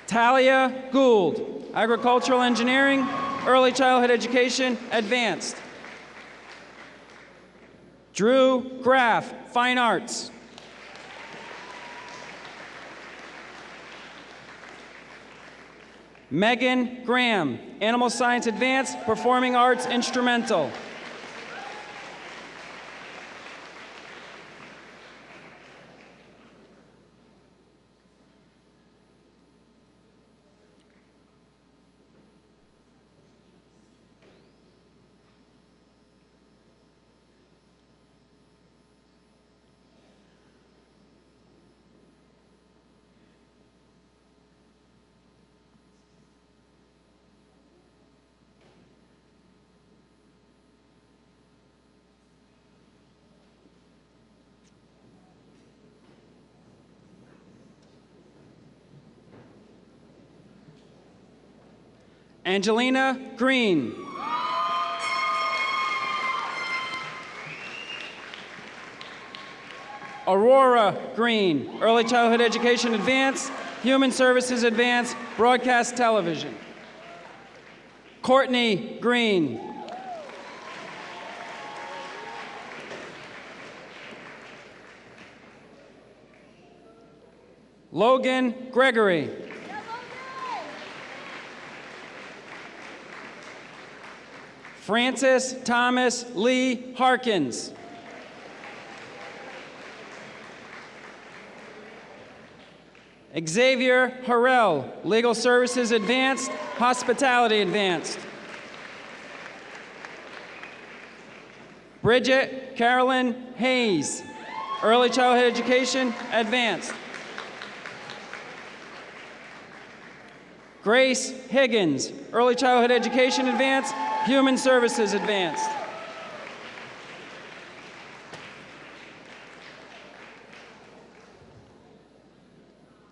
Talia Gould, Agricultural Engineering, Early Childhood Education, Advanced. Drew Graff, Fine Arts. Megan Graham, Animal Science Advanced, Performing Arts Instrumental. Angelina Green. Aurora Green, Early Childhood Education Advanced, Human Services Advanced, Broadcast Television. Courtney Green. Logan Gregory. Francis Thomas Lee Harkins. Xavier Harrell, Legal Services Advanced, Hospitality Advanced. Bridget Carolyn Hayes, Early Childhood Education Advanced. Grace Higgins, Early Childhood Education Advanced, Human Services Advanced.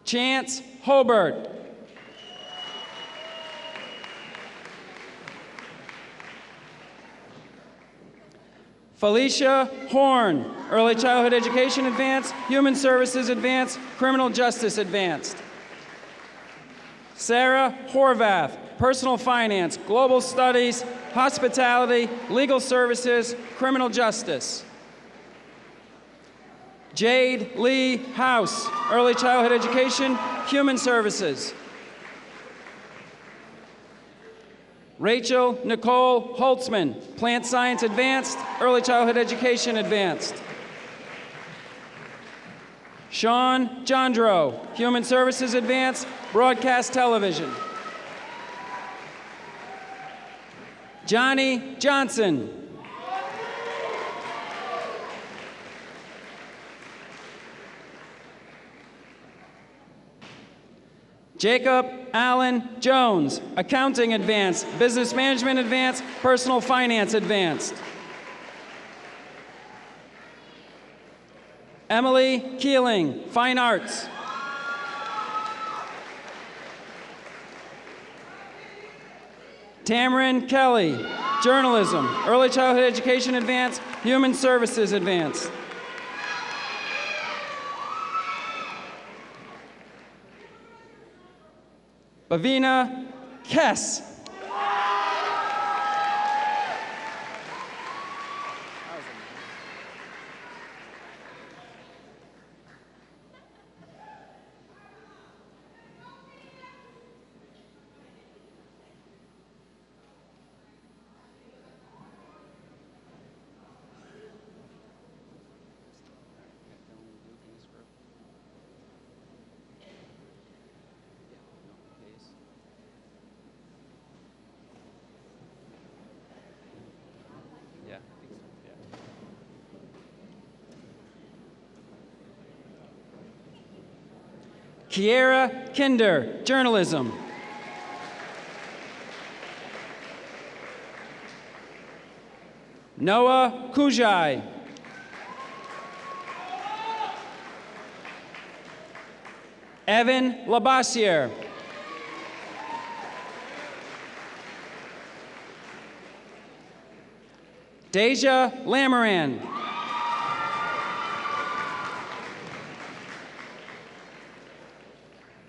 Chance Hobart. Felicia Horn, Early Childhood Education Advanced, Human Services Advanced, Criminal Justice Advanced. Sarah Horvath, Personal Finance, Global Studies, Hospitality, Legal Services, Criminal Justice. Jade Lee House, Early Childhood Education, Human Services. Rachel Nicole Holtzman, Plant Science Advanced, Early Childhood Education Advanced. Sean Jandro, Human Services Advanced, Broadcast Television. Johnny Johnson. Jacob Allen Jones, Accounting Advanced, Business Management Advanced, Personal Finance Advanced. Emily Keeling, Fine Arts. Tamarin Kelly, Journalism, Early Childhood Education Advanced, Human Services Advanced. Bavina Kess. Kiera Kinder, Journalism. Noah Kujai. Evan Labassiere. Deja Lamoran.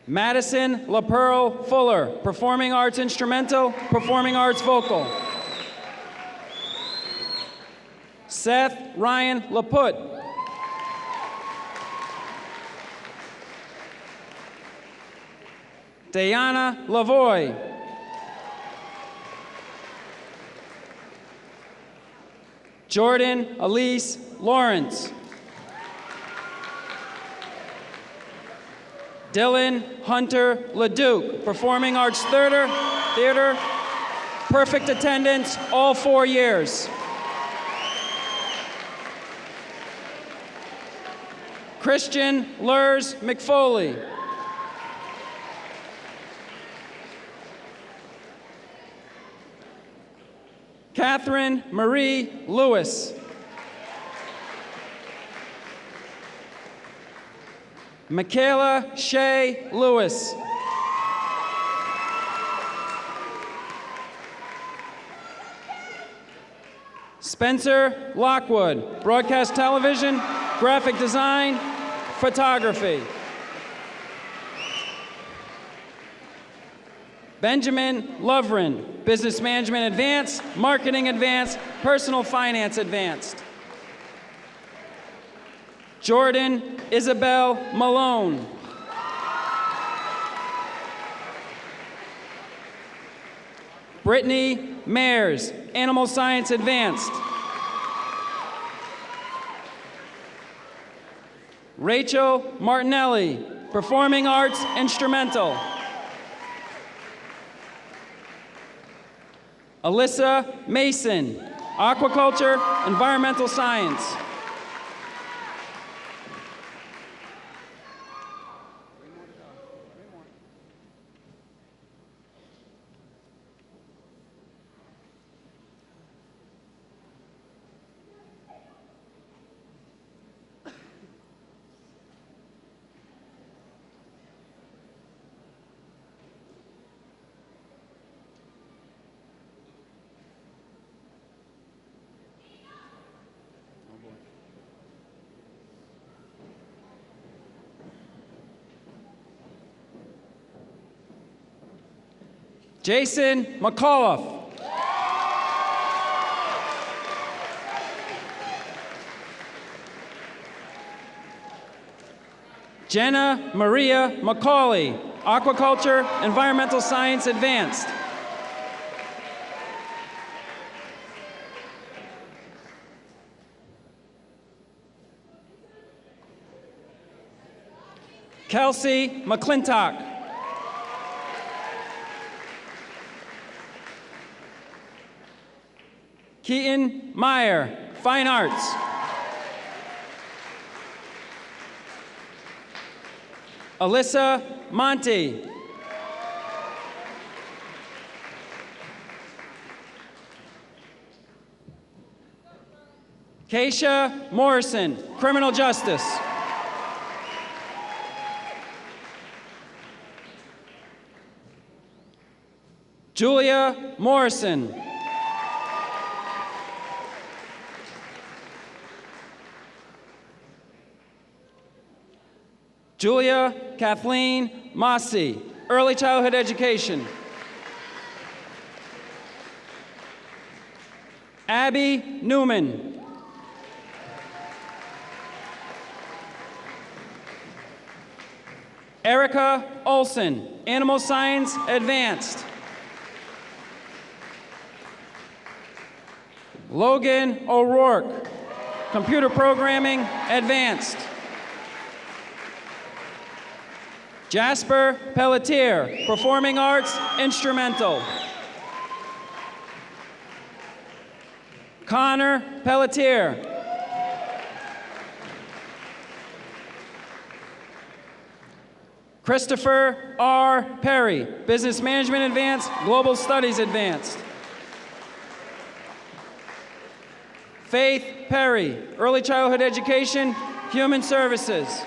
Madison LaPearl Fuller, Performing Arts Instrumental, Performing Arts Vocal. Seth Ryan Laput. Diana Lavoy. Jordan Elise Lawrence. Dylan Hunter LeDuc, Performing Arts Theater, perfect attendance all 4 years. Christian Lurs McFoley. Catherine Marie Lewis. Michaela Shea Lewis. Spencer Lockwood, Broadcast Television, Graphic Design, Photography. Benjamin Lovren, Business Management Advanced, Marketing Advanced, Personal Finance Advanced. Jordan Isabel Malone. Brittany Mayers, Animal Science Advanced. Rachel Martinelli, Performing Arts Instrumental. Alyssa Mason, Aquaculture, Environmental Science. Jason McAuliffe. Jenna Maria McCauley, Aquaculture, Environmental Science Advanced. Kelsey McClintock. Keaton Meyer, Fine Arts. Alyssa Monty. Keisha Morrison, Criminal Justice. Julia Morrison. Julia Kathleen Mossy, Early Childhood Education. Abby Newman. Erica Olson, Animal Science Advanced. Logan O'Rourke, Computer Programming Advanced. Jasper Pelletier, Performing Arts Instrumental. Connor Pelletier. Christopher R. Perry, Business Management Advanced, Global Studies Advanced. Faith Perry, Early Childhood Education, Human Services.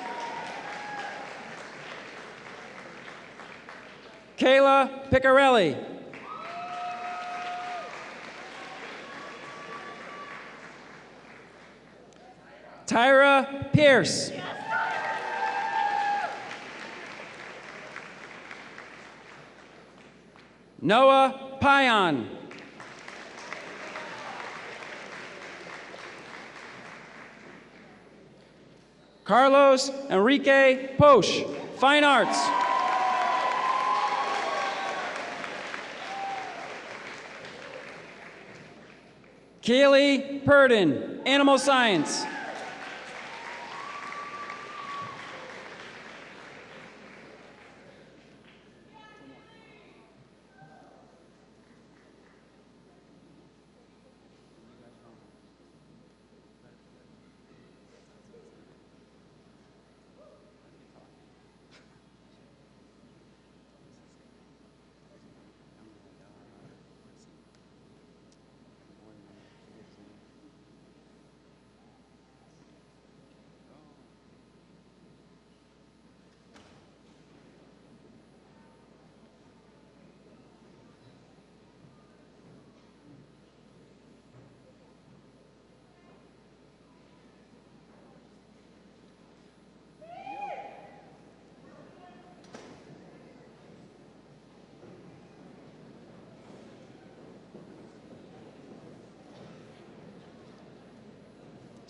Kayla Piccarelli. Tyra Pierce. Noah Payan. Carlos Enrique Posch, Fine Arts. Kaylee Purdon, Animal Science.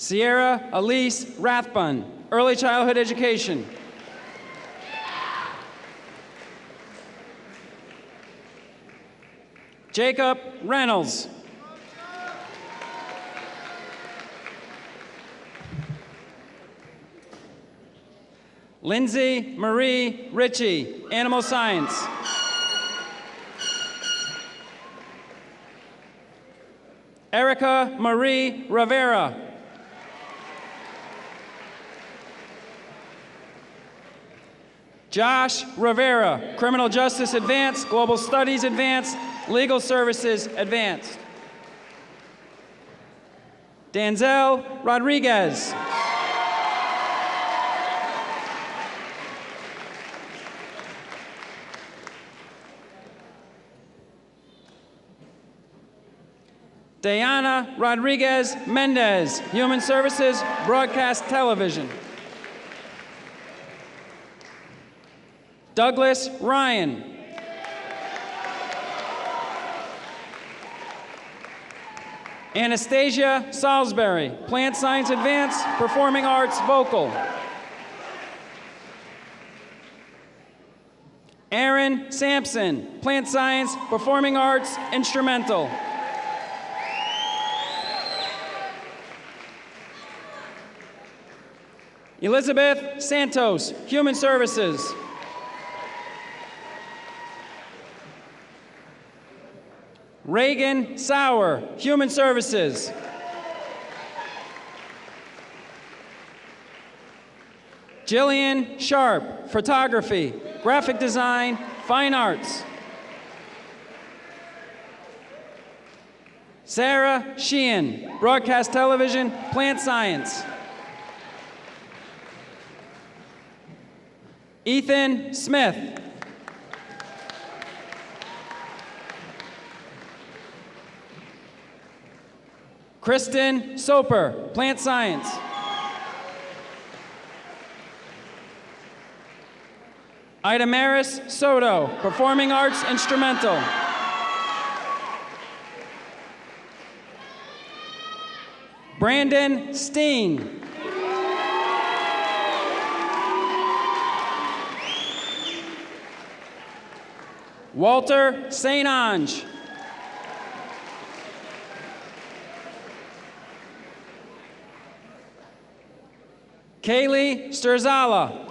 Sierra Elise Rathbun, Early Childhood Education. Jacob Reynolds. Lindsay Marie Ritchie, Animal Science. Erica Marie Rivera. Josh Rivera, Criminal Justice Advanced, Global Studies Advanced, Legal Services Advanced. Danzel Rodriguez. Diana Rodriguez Mendez, Human Services, Broadcast Television. Douglas Ryan. Anastasia Salisbury, Plant Science Advanced, Performing Arts Vocal. Aaron Sampson, Plant Science, Performing Arts Instrumental. Elizabeth Santos, Human Services. Reagan Sauer, Human Services. Jillian Sharp, Photography, Graphic Design, Fine Arts. Sarah Sheehan, Broadcast Television, Plant Science. Ethan Smith. Kristen Soper, Plant Science. Ida Maris Soto, Performing Arts Instrumental. Brandon Steen. Walter St. Ange. Kaylee Sturzala.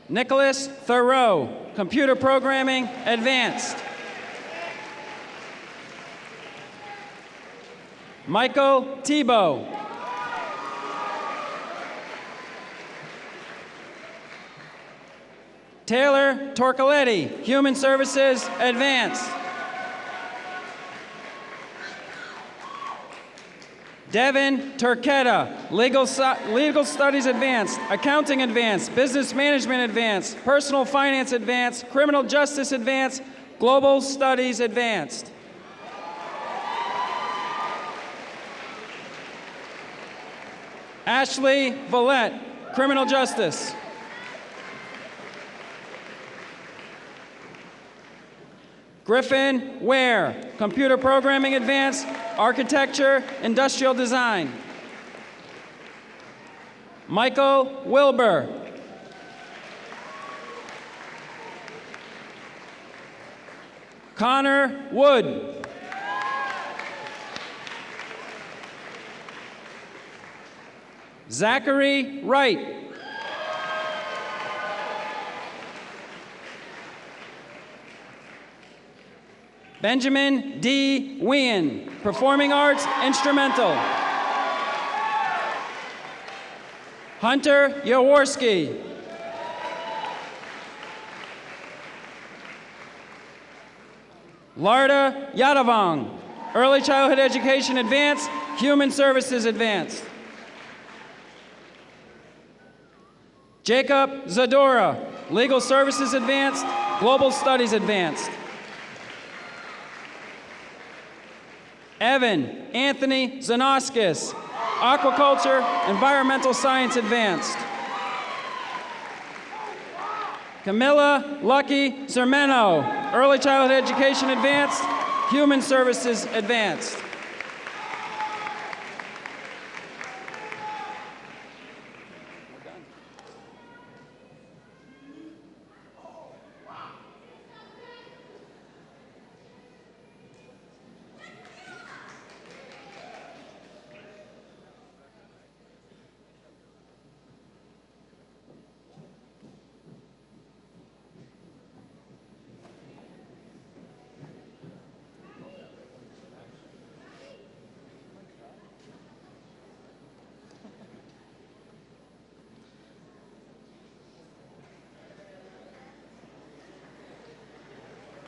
Nicholas Thoreau, Computer Programming, Advanced. Michael Tebow. Taylor Torcoletti, Human Services, Advanced. Devin Turquetta, Legal Studies Advanced, Accounting Advanced, Business Management Advanced, Personal Finance Advanced, Criminal Justice Advanced, Global Studies Advanced. Ashley Vallette, Criminal Justice. Griffin Ware, Computer Programming Advanced, Architecture, Industrial Design. Michael Wilbur. Connor Wood. Zachary Wright. Benjamin D. Wien, Performing Arts, Instrumental. Hunter Jaworski. Larda Yadavong, Early Childhood Education Advanced, Human Services Advanced. Jacob Zadora, Legal Services Advanced, Global Studies Advanced. Evan Anthony Zanoskis, Aquaculture, Environmental Science Advanced. Camilla Lucky Zermeno, Early Childhood Education Advanced, Human Services Advanced.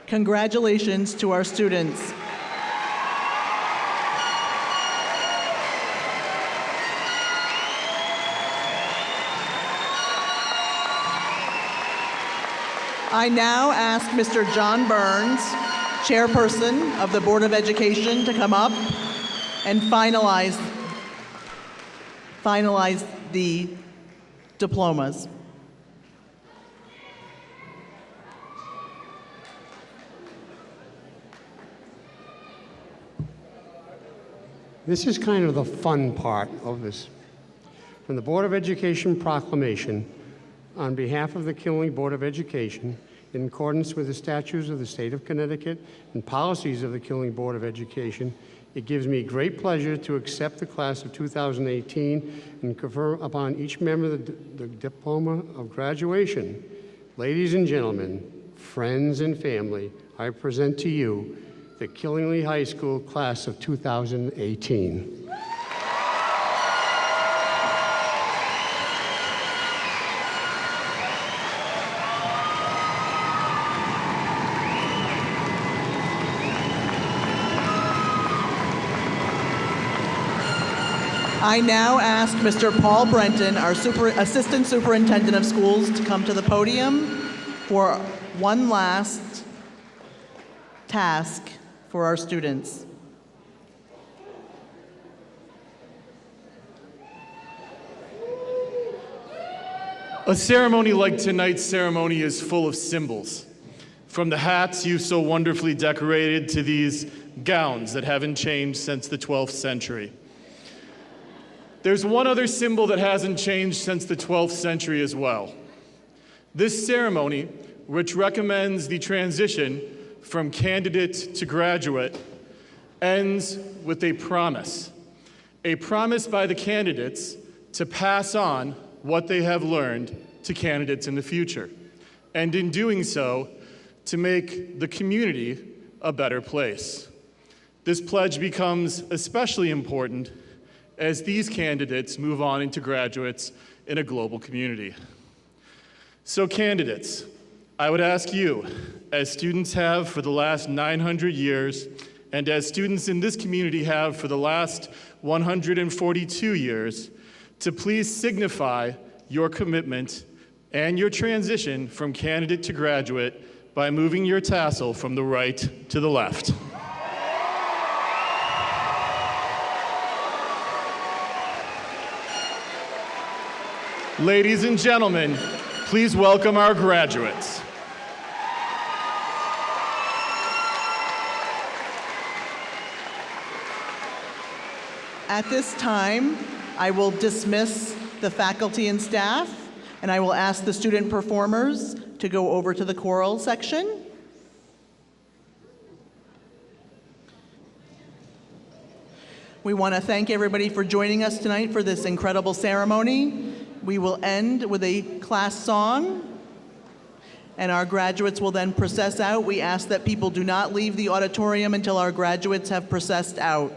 Congratulations to our students. I now ask Mr. John Burns, Chairperson of the Board of Education, to come up and finalize the diplomas. This is kind of the fun part of this. From the Board of Education proclamation, on behalf of the Killingley Board of Education, in accordance with the statutes of the state of Connecticut and policies of the Killingley Board of Education, it gives me great pleasure to accept the class of 2018 and confer upon each member the diploma of graduation. Ladies and gentlemen, friends and family, I present to you the Killingley High School class of 2018. I now ask Mr. Paul Brenton, our Assistant Superintendent of Schools, to come to the podium for one last task for our students. A ceremony like tonight's ceremony is full of symbols. From the hats you've so wonderfully decorated to these gowns that haven't changed since the 12th century. There's one other symbol that hasn't changed since the 12th century as well. This ceremony, which recommends the transition from candidate to graduate, ends with a promise by the candidates to pass on what they have learned to candidates in the future, and in doing so, to make the community a better place. This pledge becomes especially important as these candidates move on into graduates in a global community. So candidates, I would ask you, as students have for the last 900 years, and as students in this community have for the last 142 years, to please signify your commitment and your transition from candidate to graduate by moving your tassel from the right to the left. Ladies and gentlemen, please welcome our graduates. At this time, I will dismiss the faculty and staff, and I will ask the student performers to go over to the choral section. We want to thank everybody for joining us tonight for this incredible ceremony. We will end with a class song, and our graduates will then process out. We ask that people do not leave the auditorium until our graduates have processed out.